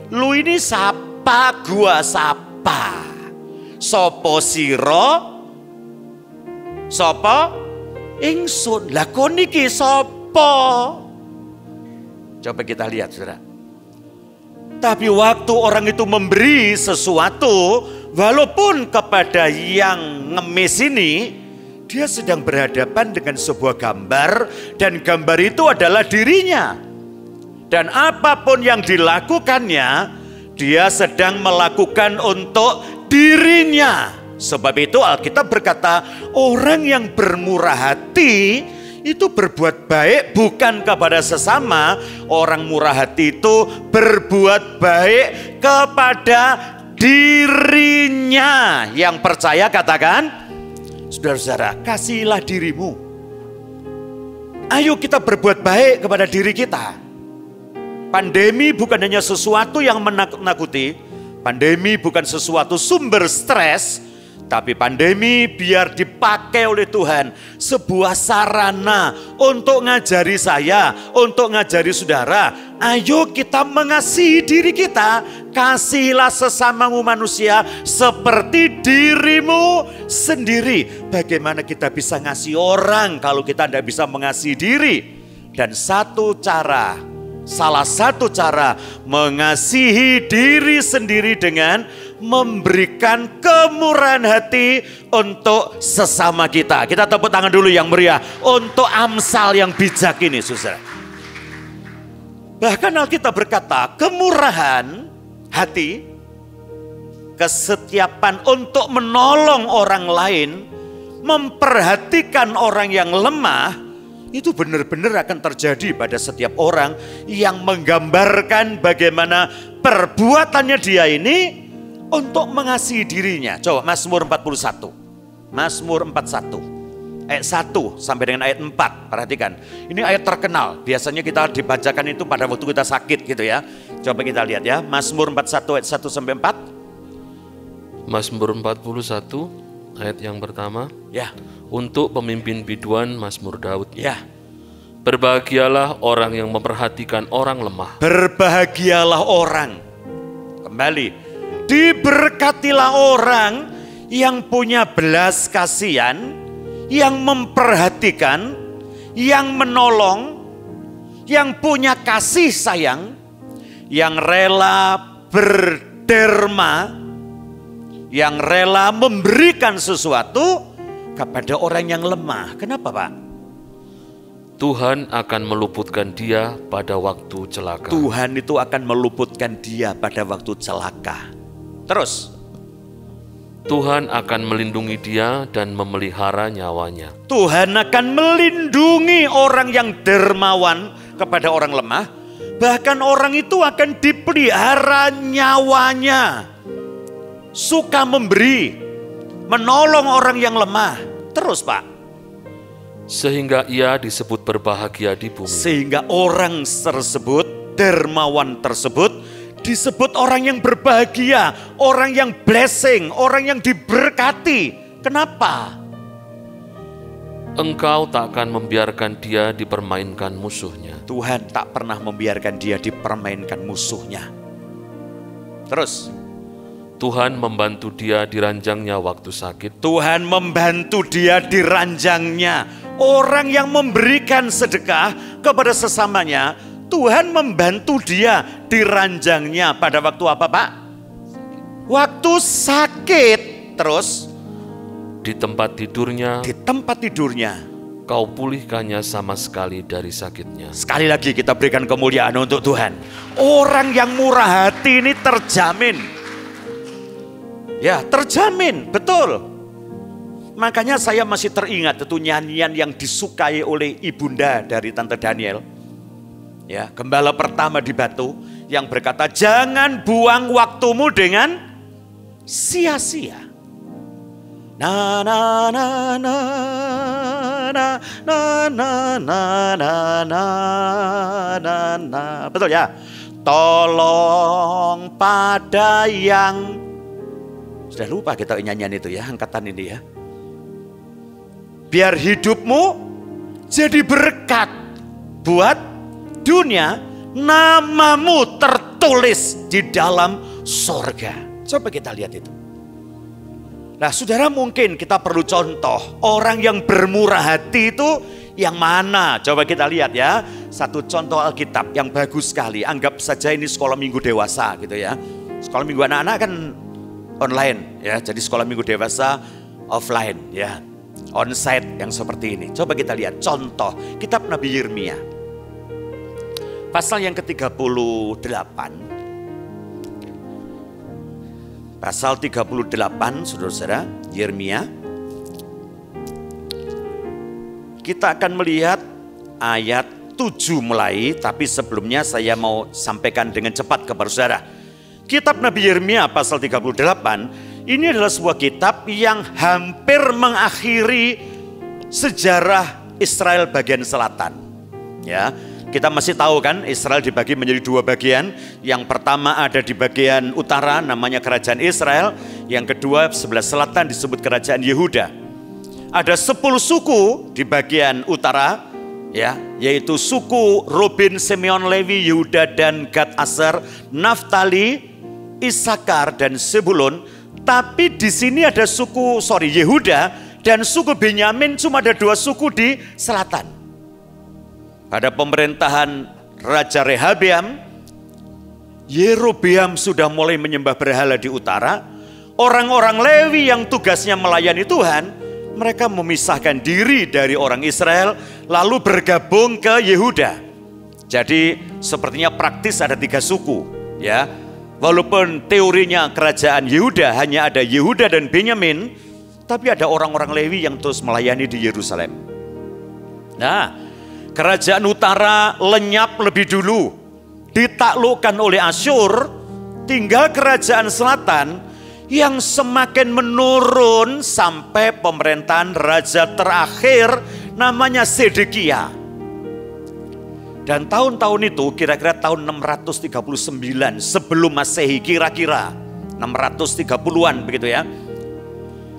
Lu ini sapa, gua sapa. Sopo siro, sopo ingsun. Lah kon iki sopo? Coba kita lihat saudara. Tapi waktu orang itu memberi sesuatu, walaupun kepada yang ngemis ini, dia sedang berhadapan dengan sebuah gambar, dan gambar itu adalah dirinya. Dan apapun yang dilakukannya, dia sedang melakukan untuk dirinya. Sebab itu Alkitab berkata, orang yang bermurah hati itu berbuat baik bukan kepada sesama. Orang murah hati itu berbuat baik kepada dirinya. Yang percaya katakan, saudara-saudara, kasihilah dirimu. Ayo kita berbuat baik kepada diri kita. Pandemi bukan hanya sesuatu yang menakut-nakuti. Pandemi bukan sesuatu sumber stres. Tapi pandemi biar dipakai oleh Tuhan sebuah sarana untuk ngajari saya, untuk ngajari saudara. Ayo kita mengasihi diri kita. Kasihilah sesamamu manusia seperti dirimu sendiri. Bagaimana kita bisa ngasih orang kalau kita tidak bisa mengasihi diri? Dan salah satu cara mengasihi diri sendiri dengan memberikan kemurahan hati untuk sesama kita. Kita tepuk tangan dulu yang meriah untuk Amsal yang bijak ini, saudara. Bahkan Alkitab berkata, kemurahan hati, kesetiapan untuk menolong orang lain, memperhatikan orang yang lemah, itu benar-benar akan terjadi pada setiap orang yang menggambarkan bagaimana perbuatannya dia ini untuk mengasihi dirinya. Coba Mazmur 41. Mazmur 41 ayat 1 sampai dengan ayat 4. Perhatikan, ini ayat terkenal. Biasanya kita dibacakan itu pada waktu kita sakit gitu ya. Coba kita lihat ya, Mazmur 41 ayat 1 sampai 4. Mazmur 41 ayat yang pertama. Ya. Untuk pemimpin biduan Mazmur Daud. Ya. Berbahagialah orang yang memperhatikan orang lemah. Berbahagialah orang. Kembali. Diberkatilah orang yang punya belas kasihan, yang memperhatikan, yang menolong, yang punya kasih sayang, yang rela berderma, yang rela memberikan sesuatu kepada orang yang lemah. Kenapa, Pak? Tuhan akan meluputkan dia pada waktu celaka. Tuhan itu akan meluputkan dia pada waktu celaka. Terus, Tuhan akan melindungi dia dan memelihara nyawanya. Tuhan akan melindungi orang yang dermawan kepada orang lemah. Bahkan orang itu akan dipelihara nyawanya. Suka memberi, menolong orang yang lemah. Terus, Pak. Sehingga ia disebut berbahagia di bumi. Sehingga orang tersebut, dermawan tersebut, disebut orang yang berbahagia, orang yang blessing, orang yang diberkati. Kenapa? Engkau tak akan membiarkan dia dipermainkan musuhnya. Tuhan tak pernah membiarkan dia dipermainkan musuhnya. Terus, Tuhan membantu dia di ranjangnya waktu sakit. Tuhan membantu dia di ranjangnya. Orang yang memberikan sedekah kepada sesamanya, Tuhan membantu dia di ranjangnya pada waktu apa, Pak? Waktu sakit. Terus, di tempat tidurnya, kau pulihkannya sama sekali dari sakitnya. Sekali lagi kita berikan kemuliaan untuk Tuhan. Orang yang murah hati ini terjamin. Ya, terjamin, betul. Makanya saya masih teringat itu nyanyian yang disukai oleh ibunda dari Tante Daniel. Ya, gembala pertama di Batu yang berkata, jangan buang waktumu dengan sia-sia. Na na na na na na na na na na na na. Betul ya? Tolong pada yang, sudah lupa kita nyanyian itu ya, angkatan ini ya. Biar hidupmu jadi berkat buat dunia, namamu tertulis di dalam sorga. Coba kita lihat itu. Nah, saudara, mungkin kita perlu contoh orang yang bermurah hati itu yang mana? Coba kita lihat ya. Satu contoh Alkitab yang bagus sekali. Anggap saja ini sekolah minggu dewasa gitu ya. Sekolah minggu anak-anak kan online ya. Jadi sekolah minggu dewasa offline ya. Onsite yang seperti ini. Coba kita lihat contoh kitab Nabi Yirmia. Pasal yang ke-38. Pasal 38, saudara-saudara, Yirmia. Kita akan melihat ayat 7 mulai, tapi sebelumnya saya mau sampaikan dengan cepat kepada saudara. Kitab Nabi Yirmia pasal 38, ini adalah sebuah kitab yang hampir mengakhiri sejarah Israel bagian selatan. Ya, kita masih tahu kan Israel dibagi menjadi dua bagian. Yang pertama ada di bagian utara namanya kerajaan Israel. Yang kedua sebelah selatan disebut kerajaan Yehuda. Ada 10 suku di bagian utara, ya, yaitu suku Ruben, Simeon, Lewi, Yehuda dan Gad, Aser, Naftali, Isakar dan Zebulun. Tapi di sini ada Yehuda dan suku Benyamin, cuma ada 2 suku di selatan. Pada pemerintahan Raja Rehabeam, Yerobeam sudah mulai menyembah berhala di utara. Orang-orang Lewi yang tugasnya melayani Tuhan, mereka memisahkan diri dari orang Israel lalu bergabung ke Yehuda. Jadi sepertinya praktis ada 3 suku, ya. Walaupun teorinya kerajaan Yehuda hanya ada Yehuda dan Benyamin, tapi ada orang-orang Lewi yang terus melayani di Yerusalem. Nah, kerajaan utara lenyap lebih dulu, ditaklukkan oleh Asyur. Tinggal kerajaan selatan yang semakin menurun sampai pemerintahan raja terakhir namanya Sedekia. Dan tahun-tahun itu kira-kira tahun 639 sebelum Masehi, kira-kira 630-an begitu ya.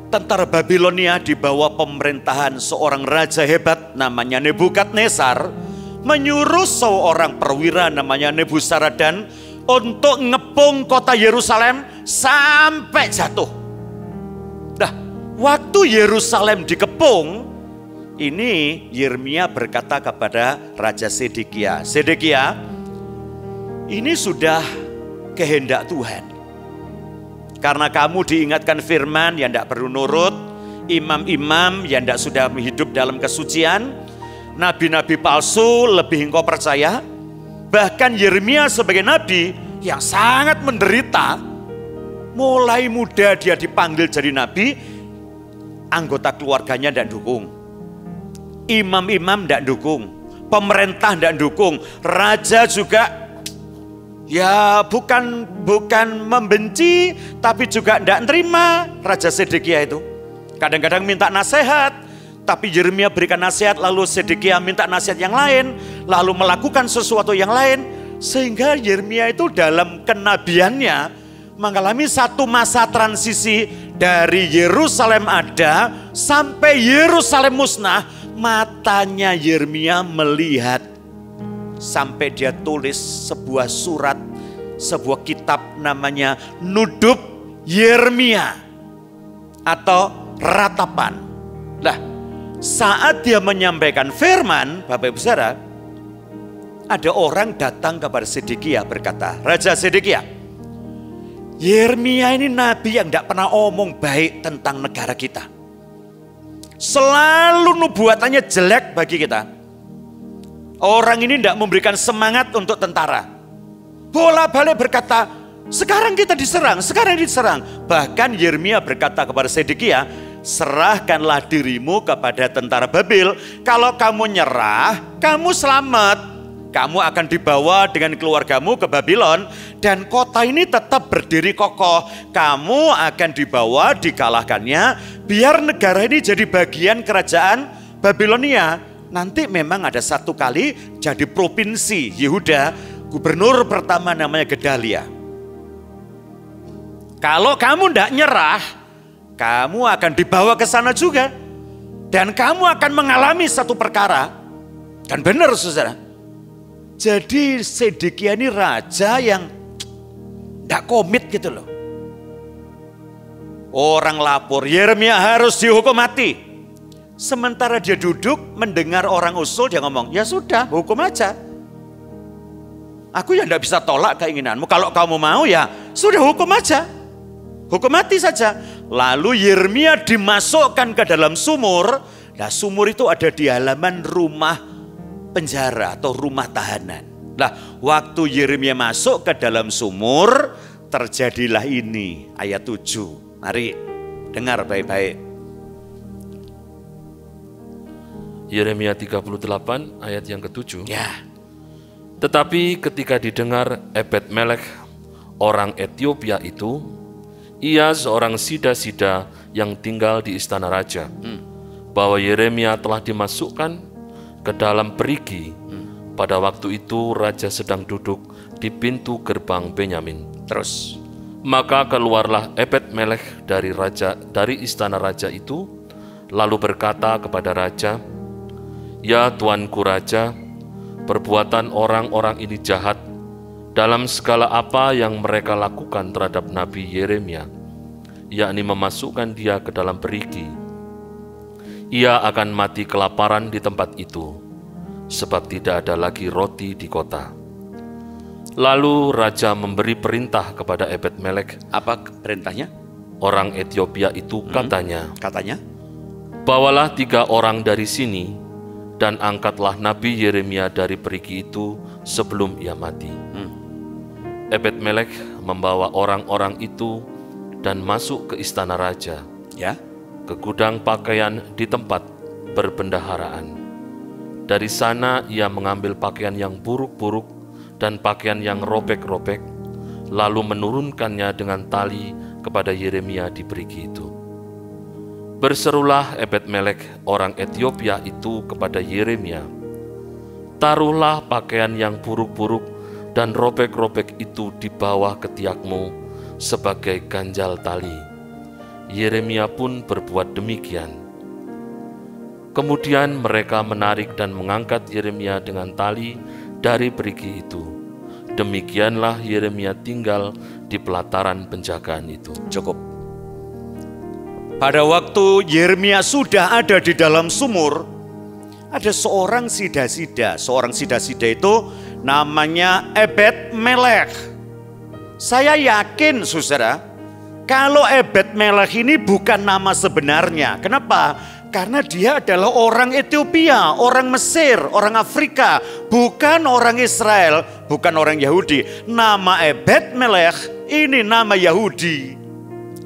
Tentara Babilonia di bawah pemerintahan seorang raja hebat namanya Nebukadnezar menyuruh seorang perwira namanya Nebuzaradan untuk ngepung kota Yerusalem sampai jatuh. Nah, waktu Yerusalem dikepung, ini Yeremia berkata kepada Raja Sedekia, Sedekia, ini sudah kehendak Tuhan. Karena kamu diingatkan firman yang tidak perlu nurut, imam-imam yang tidak sudah hidup dalam kesucian, nabi-nabi palsu lebih engkau percaya. Bahkan Yeremia sebagai nabi yang sangat menderita, mulai muda dia dipanggil jadi nabi, anggota keluarganya tidak dukung. Imam-imam tidak dukung, pemerintah tidak dukung, raja juga ya bukan membenci, tapi juga tidak terima Raja Sedekia itu. Kadang-kadang minta nasihat, tapi Yeremia berikan nasihat, lalu Sedekia minta nasihat yang lain, lalu melakukan sesuatu yang lain. Sehingga Yeremia itu dalam kenabiannya mengalami satu masa transisi dari Yerusalem ada sampai Yerusalem musnah. Matanya Yeremia melihat sampai dia tulis sebuah surat, sebuah kitab namanya Nudub Yeremia atau Ratapan. Nah, saat dia menyampaikan firman, Bapak Ibu Saudara, ada orang datang kepada Sedekia berkata, Raja Sedekia, Yeremia ini nabi yang tidak pernah omong baik tentang negara kita. Selalu nubuatannya jelek bagi kita. Orang ini tidak memberikan semangat untuk tentara. Bola-balik berkata, sekarang kita diserang, sekarang diserang. Bahkan Yeremia berkata kepada Sedekia, serahkanlah dirimu kepada tentara Babil. Kalau kamu nyerah, kamu selamat. Kamu akan dibawa dengan keluargamu ke Babylon dan kota ini tetap berdiri kokoh. Kamu akan dibawa, dikalahkannya, biar negara ini jadi bagian kerajaan Babilonia. Nanti memang ada satu kali jadi provinsi Yehuda, gubernur pertama namanya Gedalia. Kalau kamu tidak nyerah, kamu akan dibawa ke sana juga. Dan kamu akan mengalami satu perkara. Dan benar saudara. Jadi Sedekia ini raja yang tidak komit gitu loh. Orang lapor, Yeremia harus dihukum mati. Sementara dia duduk mendengar orang usul, dia ngomong, ya sudah hukum aja. Aku yang tidak bisa tolak keinginanmu. Kalau kamu mau ya sudah hukum aja. Hukum mati saja. Lalu Yeremia dimasukkan ke dalam sumur. Nah, sumur itu ada di halaman rumah penjara atau rumah tahanan. Nah, waktu Yeremia masuk ke dalam sumur, terjadilah ini ayat 7. Mari dengar baik-baik. Yeremia 38 ayat yang ke-7. Ya. Tetapi ketika didengar Ebed-Melek orang Ethiopia itu, ia seorang sida-sida yang tinggal di istana raja, bahwa Yeremia telah dimasukkan ke dalam perigi. Pada waktu itu raja sedang duduk di pintu gerbang Benyamin. Terus, maka keluarlah Ebed-Melek dari istana raja itu, lalu berkata kepada raja, ya tuanku raja, perbuatan orang-orang ini jahat dalam segala apa yang mereka lakukan terhadap Nabi Yeremia, yakni memasukkan dia ke dalam perigi. Ia akan mati kelaparan di tempat itu, sebab tidak ada lagi roti di kota. Lalu raja memberi perintah kepada Ebed-Melek. Apa perintahnya? Orang Ethiopia itu katanya, bawalah 3 orang dari sini dan angkatlah Nabi Yeremia dari perigi itu sebelum ia mati. Ebed-Melek membawa orang-orang itu dan masuk ke istana raja. Ya. Ke gudang pakaian di tempat berbendaharaan. Dari sana ia mengambil pakaian yang buruk-buruk dan pakaian yang robek-robek, lalu menurunkannya dengan tali kepada Yeremia di perigi itu. Berserulah Ebed-Melek orang Etiopia itu kepada Yeremia, "Taruhlah pakaian yang buruk-buruk dan robek-robek itu di bawah ketiakmu sebagai ganjal tali." Yeremia pun berbuat demikian. Kemudian mereka menarik dan mengangkat Yeremia dengan tali dari perigi itu. Demikianlah Yeremia tinggal di pelataran penjagaan itu. Cukup. Pada waktu Yeremia sudah ada di dalam sumur, ada seorang sida-sida. Seorang sida-sida itu namanya Ebed-Melek. Saya yakin saudara, kalau Ebed-Melek ini bukan nama sebenarnya. Kenapa? Karena dia adalah orang Ethiopia, orang Mesir, orang Afrika, bukan orang Israel, bukan orang Yahudi. Nama Ebed-Melek ini nama Yahudi.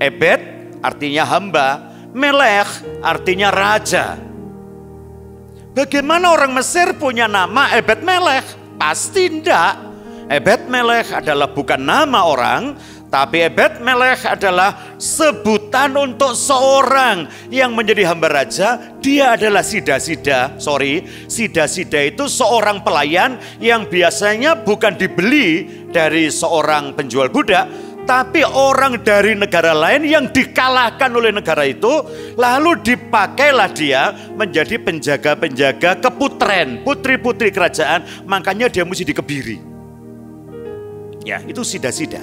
Ebed artinya hamba, Melek artinya raja. Bagaimana orang Mesir punya nama Ebed-Melek? Pasti tidak. Ebed-Melek adalah bukan nama orang, tapi Ebed-Melek adalah sebutan untuk seorang yang menjadi hamba raja. Dia adalah sida-sida. Sida-sida itu seorang pelayan yang biasanya bukan dibeli dari seorang penjual budak, tapi orang dari negara lain yang dikalahkan oleh negara itu, lalu dipakailah dia menjadi penjaga-penjaga keputren, putri-putri kerajaan, makanya dia mesti dikebiri. Ya, itu sida-sida.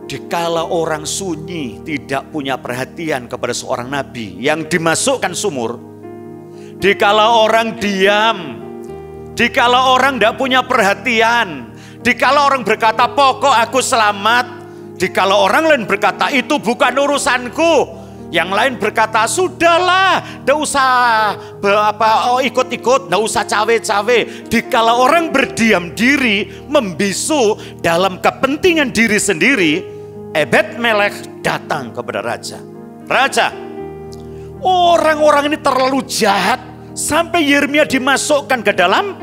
Dikala orang sunyi tidak punya perhatian kepada seorang nabi yang dimasukkan sumur, dikala orang diam, dikala orang tidak punya perhatian, dikala orang berkata pokok aku selamat, dikala orang lain berkata itu bukan urusanku, yang lain berkata sudahlah, tidak usah ikut-ikut, tidak usah cawe-cawe. Dikala orang berdiam diri, membisu dalam kepentingan diri sendiri, Ebed-Melek datang kepada raja. Raja, orang-orang ini terlalu jahat sampai Yeremia dimasukkan ke dalam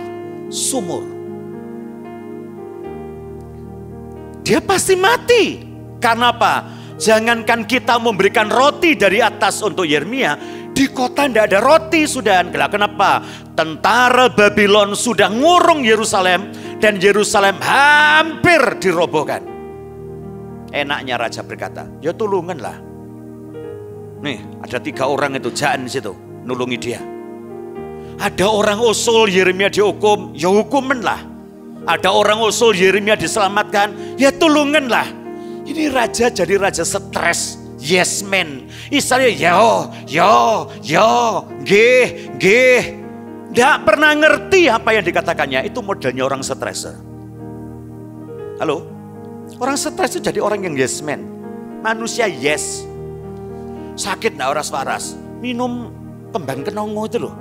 sumur. Dia pasti mati. Karena apa? Jangankan kita memberikan roti dari atas untuk Yeremia, di kota tidak ada roti sudah. Kenapa? Tentara Babylon sudah ngurung Yerusalem dan Yerusalem hampir dirobohkan. Enaknya raja berkata, ya tulunganlah. Nih, ada 3 orang itu jahan di situ, nulungi dia. Ada orang usul Yeremia dihukum, ya hukumanlah. Ada orang usul Yeremia diselamatkan, ya tulunganlah. Ini raja jadi raja stres, yes man. Istilahnya geh. Tidak pernah ngerti apa yang dikatakannya. Itu modelnya orang stres. Halo? Orang stres itu jadi orang yang yes man. Manusia yes. Sakit gak waras-waras, minum kembang kenongo itu loh.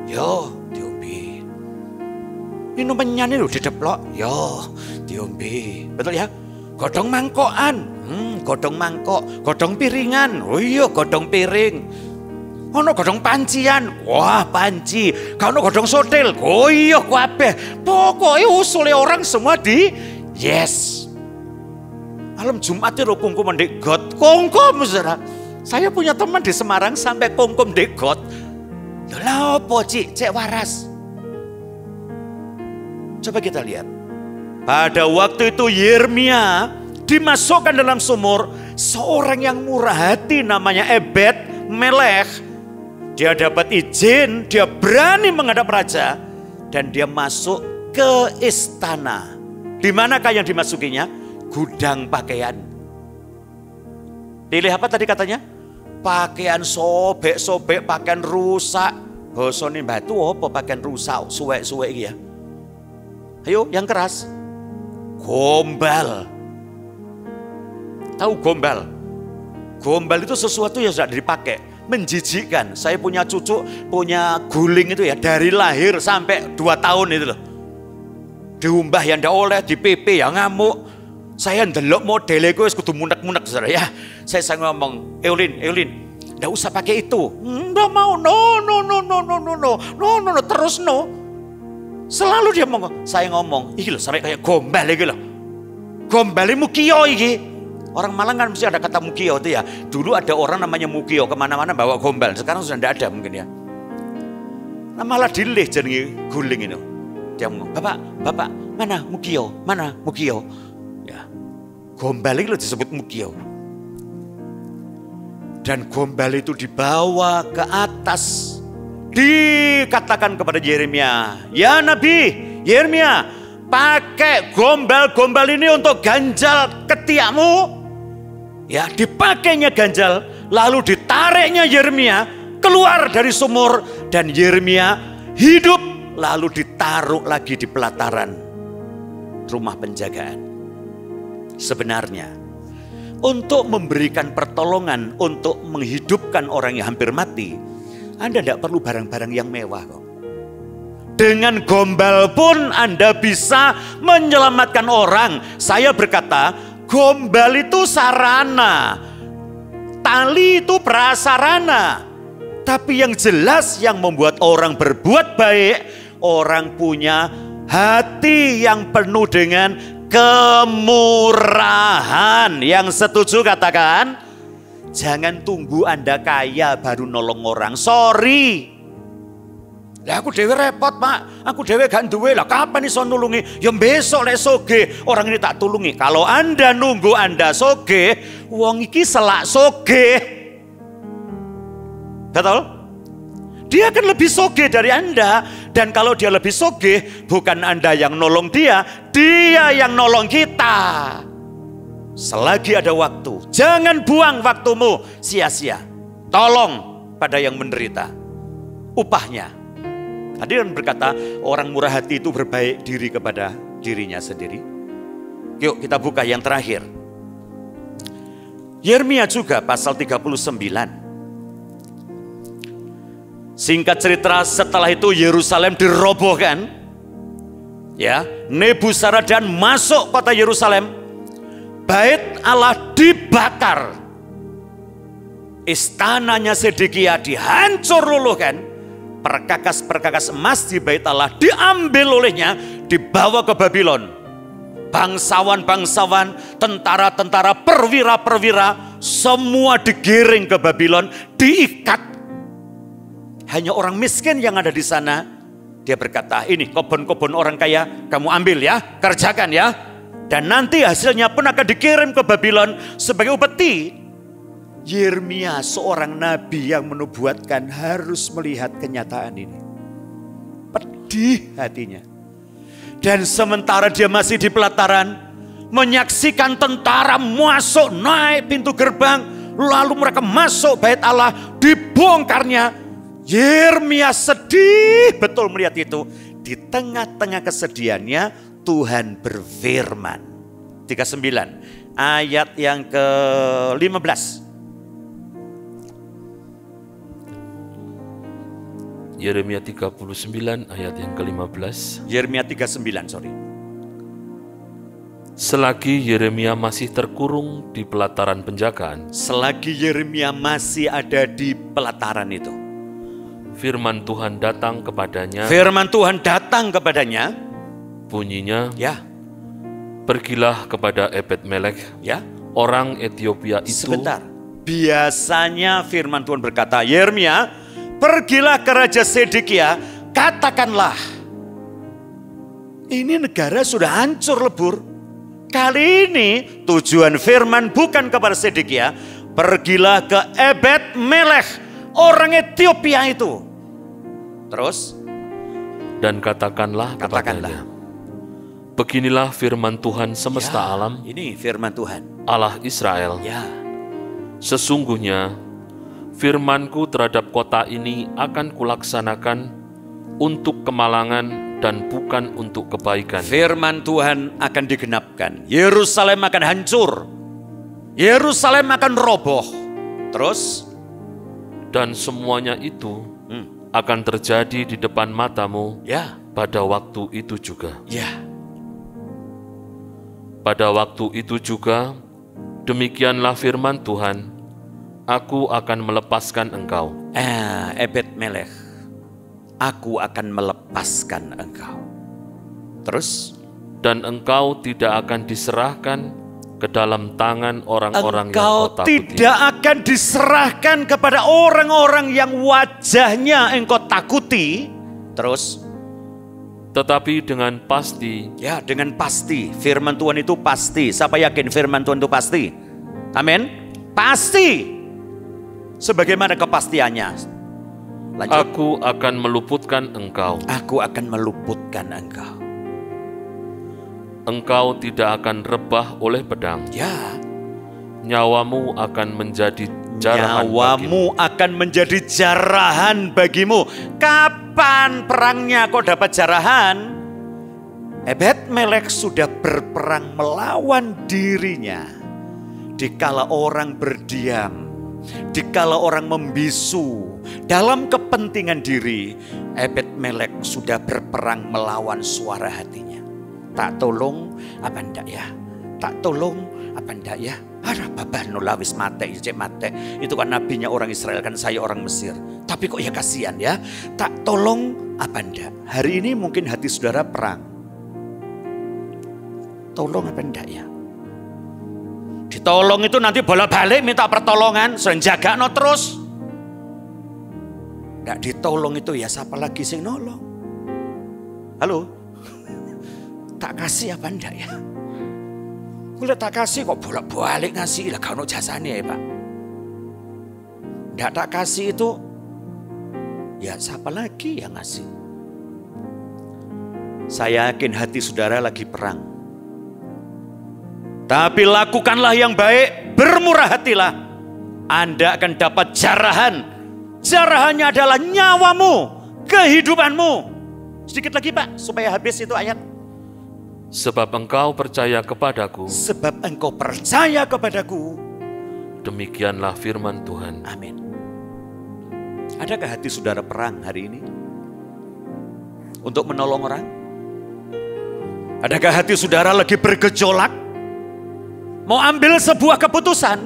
Yo, diombe. Minum menyan itu dideplok, yo, diombe. Betul ya? Godong mangkokan, godong mangkok, godong piringan, oh iya godong piring. Ono godong pancian, wah panci. Kalau godong sotel, oh iya kabeh. Pokoknya usulnya orang semua di yes. Malam Jumat itu kungkum ndek got, kungkum saudara. Saya punya teman di Semarang sampai kungkum ndek got. Lah opo cik waras. Coba kita lihat. Pada waktu itu Yeremia dimasukkan dalam sumur, seorang yang murah hati namanya Ebed-Melek. Dia dapat izin, dia berani menghadap raja dan dia masuk ke istana. Di manakah yang dimasukinya? Gudang pakaian. Pilih apa tadi katanya? Pakaian sobek-sobek, pakaian rusak. Bosone batu apa pakaian rusak, suwek-suwek ya. Ayo yang keras. Gombal. Tahu gombal? Gombal itu sesuatu yang sudah dipakai, menjijikkan. Saya punya cucu, punya guling itu ya, dari lahir sampai 2 tahun itu loh. Diumbah yang ndak oleh, di PP yang ngamuk. Saya ndelok modelnya gue kudu munek-munek saudara ya. Saya ngomong, Eulin, ndak usah pakai itu. Ndak mau, no, terus no. Selalu dia ngomong, saya ngomong, iki lho sampai kayak gombal iki lho. Gombalimu kiyo iki. Orang Malang kan mesti ada kata mukio itu ya. Dulu ada orang namanya mukio, kemana-mana bawa gombal. Sekarang sudah tidak ada mungkin ya. Nah, malah dilih jenenge guling itu. Dia ngomong, bapak, mana mukio, mana mukio. Ya, gombal itu disebut mukio. Dan gombal itu dibawa ke atas. Dikatakan kepada Yeremia, ya Nabi Yeremia, pakai gombal-gombal ini untuk ganjal ketiakmu. Ya, dipakainya ganjal, lalu ditariknya Yeremia keluar dari sumur, dan Yeremia hidup, lalu ditaruh lagi di pelataran rumah penjagaan. Sebenarnya untuk memberikan pertolongan, untuk menghidupkan orang yang hampir mati, Anda tidak perlu barang-barang yang mewah kok. Dengan gombal pun Anda bisa menyelamatkan orang. Saya berkata, gombal itu sarana, tali itu prasarana. Tapi yang jelas yang membuat orang berbuat baik, orang punya hati yang penuh dengan kemurahan. Yang setuju katakan, jangan tunggu Anda kaya baru nolong orang. Sorry. Lah aku dewe repot Pak, aku dewe gak duwe lah, kapan iso nulungi? Ya besok lek soge orang ini tak tulungi. Kalau Anda nunggu Anda soge, wong iki selak soge. Betul? Dia akan lebih soge dari Anda. Dan kalau dia lebih soge, bukan Anda yang nolong dia yang nolong kita. Selagi ada waktu, jangan buang waktumu sia-sia. Tolong pada yang menderita, upahnya. Hadirin berkata, orang murah hati itu berbaik diri kepada dirinya sendiri. Yuk kita buka yang terakhir. Yeremia juga pasal 39. Singkat cerita, setelah itu Yerusalem dirobohkan. Ya, Nebuzaradan masuk kota Yerusalem. Bait Allah dibakar. Istananya Sedekia dihancur luluhkan. Perkakas-perkakas emas di bait Allah diambil olehnya, dibawa ke Babylon. Bangsawan-bangsawan, tentara-tentara, perwira-perwira, semua digiring ke Babylon, diikat. Hanya orang miskin yang ada di sana. Dia berkata, ini kebun-kebun orang kaya, kamu ambil ya, kerjakan ya. Dan nanti hasilnya pun akan dikirim ke Babylon sebagai upeti. Yeremia seorang nabi yang menubuatkan harus melihat kenyataan ini. Pedih hatinya. Dan sementara dia masih di pelataran, menyaksikan tentara masuk naik pintu gerbang, lalu mereka masuk bait Allah, dibongkarnya. Yeremia sedih betul melihat itu. Di tengah-tengah kesedihannya Tuhan berfirman. 39 ayat yang ke-15. Yeremia 39 ayat yang ke-15. Yeremia 39, sorry. Selagi Yeremia masih terkurung di pelataran penjagaan. Selagi Yeremia masih ada di pelataran itu. Firman Tuhan datang kepadanya. Firman Tuhan datang kepadanya. Bunyinya, ya. Pergilah kepada Ebed-Melek, ya, orang Ethiopia itu. Sebentar. Biasanya firman Tuhan berkata, Yeremia, pergilah ke Raja Sedekia, katakanlah, ini negara sudah hancur lebur. Kali ini tujuan firman bukan kepada Sedekia, pergilah ke Ebed-Melek, orang Ethiopia itu. Terus? Dan katakanlah kepadanya, beginilah firman Tuhan semesta alam. Ini firman Tuhan, Allah Israel. ya. Sesungguhnya firmanku terhadap kota ini akan kulaksanakan untuk kemalangan dan bukan untuk kebaikan. Firman Tuhan akan digenapkan. Yerusalem akan hancur. Yerusalem akan roboh. Terus? Dan semuanya itu akan terjadi di depan matamu, ya, pada waktu itu juga. Ya. Pada waktu itu juga, demikianlah firman Tuhan, aku akan melepaskan engkau. Ebed-Melek, aku akan melepaskan engkau. Terus? Dan engkau tidak akan diserahkan ke dalam tangan orang-orang yang Engkau kau takuti. tidak akan diserahkan kepada orang-orang yang wajahnya engkau takuti. Terus, Tetapi dengan pasti ya dengan pasti, firman Tuhan itu pasti. Siapa yakin firman Tuhan itu pasti? Amin. Pasti. Sebagaimana kepastiannya? Lanjut. aku akan meluputkan engkau. Aku akan meluputkan engkau. Engkau tidak akan rebah oleh pedang. Ya, Nyawamu akan menjadi jarahan bagimu. nyawamu akan menjadi jarahan bagimu. Kapan perangnya kau dapat jarahan? Ebed-Melek sudah berperang melawan dirinya. Dikala orang berdiam, dikala orang membisu dalam kepentingan diri, Ebed-Melek sudah berperang melawan suara hatinya. Tak tolong apa ndak ya? Tak tolong apa ndak ya? Ada babah nolawis mate, cek mate. Itu kan nabinya orang Israel, kan saya orang Mesir. Tapi kok ya kasihan ya? Tak tolong apa ndak? Hari ini mungkin hati saudara perang. Tolong apa ndak ya? Ditolong itu nanti bolak-balik minta pertolongan, sering jaga no terus. Ndak ditolong itu ya siapa lagi sing nolong? Halo? Tak kasih apa ndak ya? Kulit tak kasih kok bolak-balik ngasih lah kalau jasanya ya Pak. Ndak tak kasih itu ya siapa lagi yang ngasih? Saya yakin hati saudara lagi perang. Tapi lakukanlah yang baik, bermurah hatilah. Anda akan dapat jarahan. Jarahannya adalah nyawamu, kehidupanmu. Sedikit lagi Pak, supaya habis itu ayat. Sebab engkau percaya kepadaku. Sebab engkau percaya kepadaku. Demikianlah firman Tuhan. Amin. Adakah hati saudara perang hari ini? Untuk menolong orang? Adakah hati saudara lagi bergejolak? Mau ambil sebuah keputusan?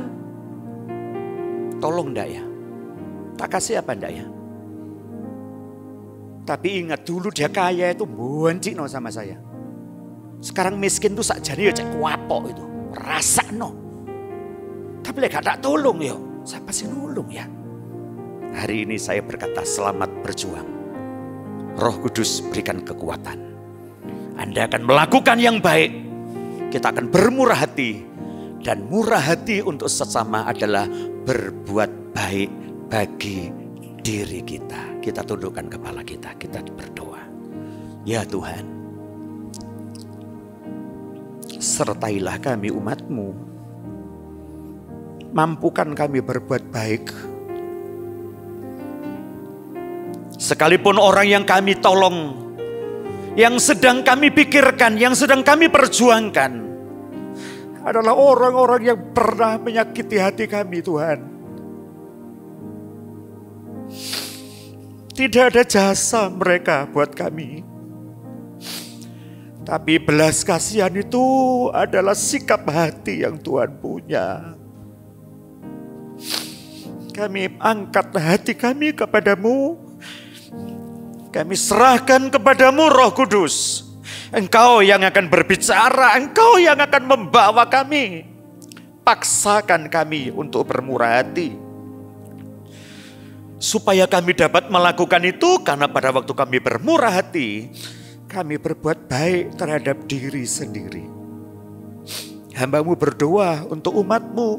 Tolong ndak ya? Tak kasih apa ndak ya? Tapi ingat dulu dia kaya itu bonci no sama saya. Sekarang miskin tuh sakjane ya cek kuapok itu. Rasa no. Tapi lek gak tolong yo. Siapa sih nolong ya? Hari ini saya berkata selamat berjuang. Roh Kudus berikan kekuatan. Anda akan melakukan yang baik. Kita akan bermurah hati. Dan murah hati untuk sesama adalah berbuat baik bagi diri kita. Kita tundukkan kepala kita. Kita berdoa. Ya Tuhan. Sertailah kami umat-Mu. Mampukan kami berbuat baik. Sekalipun orang yang kami tolong, yang sedang kami pikirkan, yang sedang kami perjuangkan, adalah orang-orang yang pernah menyakiti hati kami Tuhan. Tidak ada jasa mereka buat kami. Tapi belas kasihan itu adalah sikap hati yang Tuhan punya. Kami angkat hati kami kepadamu. Kami serahkan kepadamu Roh Kudus. Engkau yang akan berbicara, Engkau yang akan membawa kami. Paksakan kami untuk bermurah hati. Supaya kami dapat melakukan itu, karena pada waktu kami bermurah hati, kami berbuat baik terhadap diri sendiri. Hamba-Mu berdoa untuk umat-Mu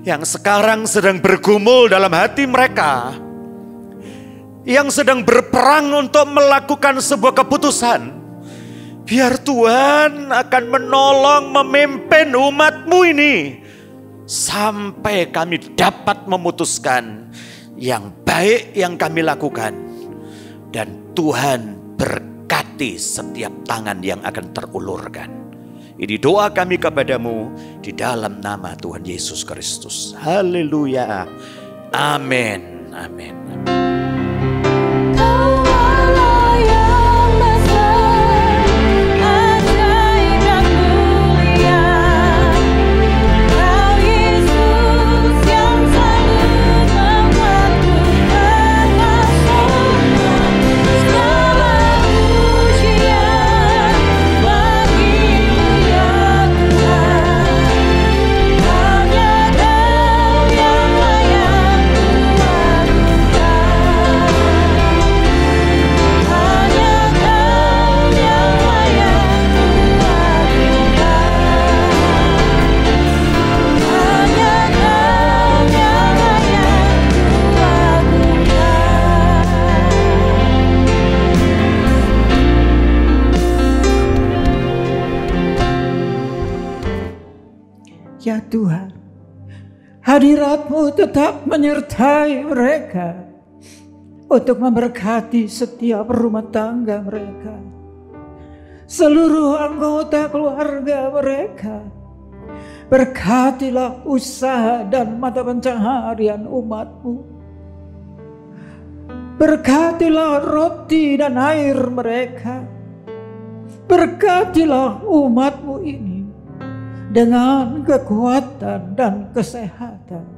yang sekarang sedang bergumul dalam hati mereka, yang sedang berperang untuk melakukan sebuah keputusan. Biar Tuhan akan menolong memimpin umat-Mu ini sampai kami dapat memutuskan yang baik yang kami lakukan, dan Tuhan berkati setiap tangan yang akan terulurkan. Ini doa kami kepadamu di dalam nama Tuhan Yesus Kristus. Haleluya. Amin. Amin. ya Tuhan, hadirat-Mu tetap menyertai mereka untuk memberkati setiap rumah tangga mereka, seluruh anggota keluarga mereka. Berkatilah usaha dan mata pencaharian umat-Mu. Berkatilah roti dan air mereka. Berkatilah umat-Mu ini dengan kekuatan dan kesehatan.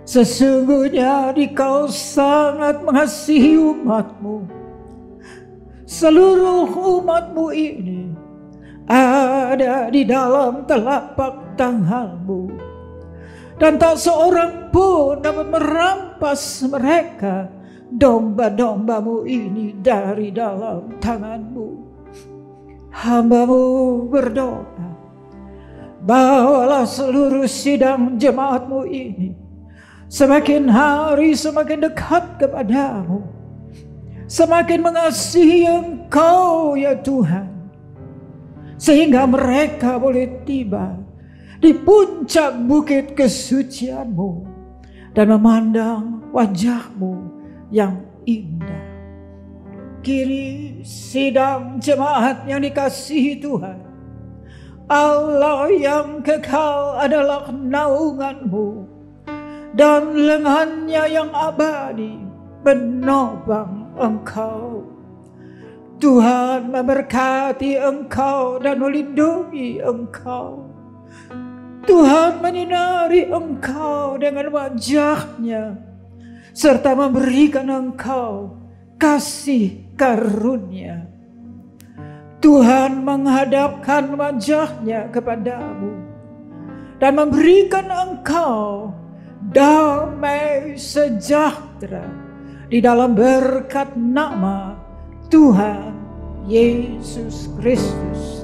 Sesungguhnya Dikau sangat mengasihi umat-Mu. Seluruh umat-Mu ini ada di dalam telapak tangan-Mu, dan tak seorang pun dapat merampas mereka, domba-domba-Mu ini, dari dalam tangan-Mu. Hamba-Mu berdoa, bawalah seluruh sidang jemaat-Mu ini semakin hari semakin dekat kepadamu, semakin mengasihi Engkau ya Tuhan, sehingga mereka boleh tiba di puncak bukit kesucian-Mu dan memandang wajah-Mu yang indah. Kini sidang jemaat yang dikasihi Tuhan, Allah yang kekal adalah naungan-Mu, dan lengannya yang abadi menopang Engkau. Tuhan memberkati Engkau dan melindungi Engkau. Tuhan menyinari Engkau dengan wajah-Nya, serta memberikan Engkau kasih karunia. Tuhan menghadapkan wajah-Nya kepadamu dan memberikan Engkau damai sejahtera di dalam berkat nama Tuhan Yesus Kristus.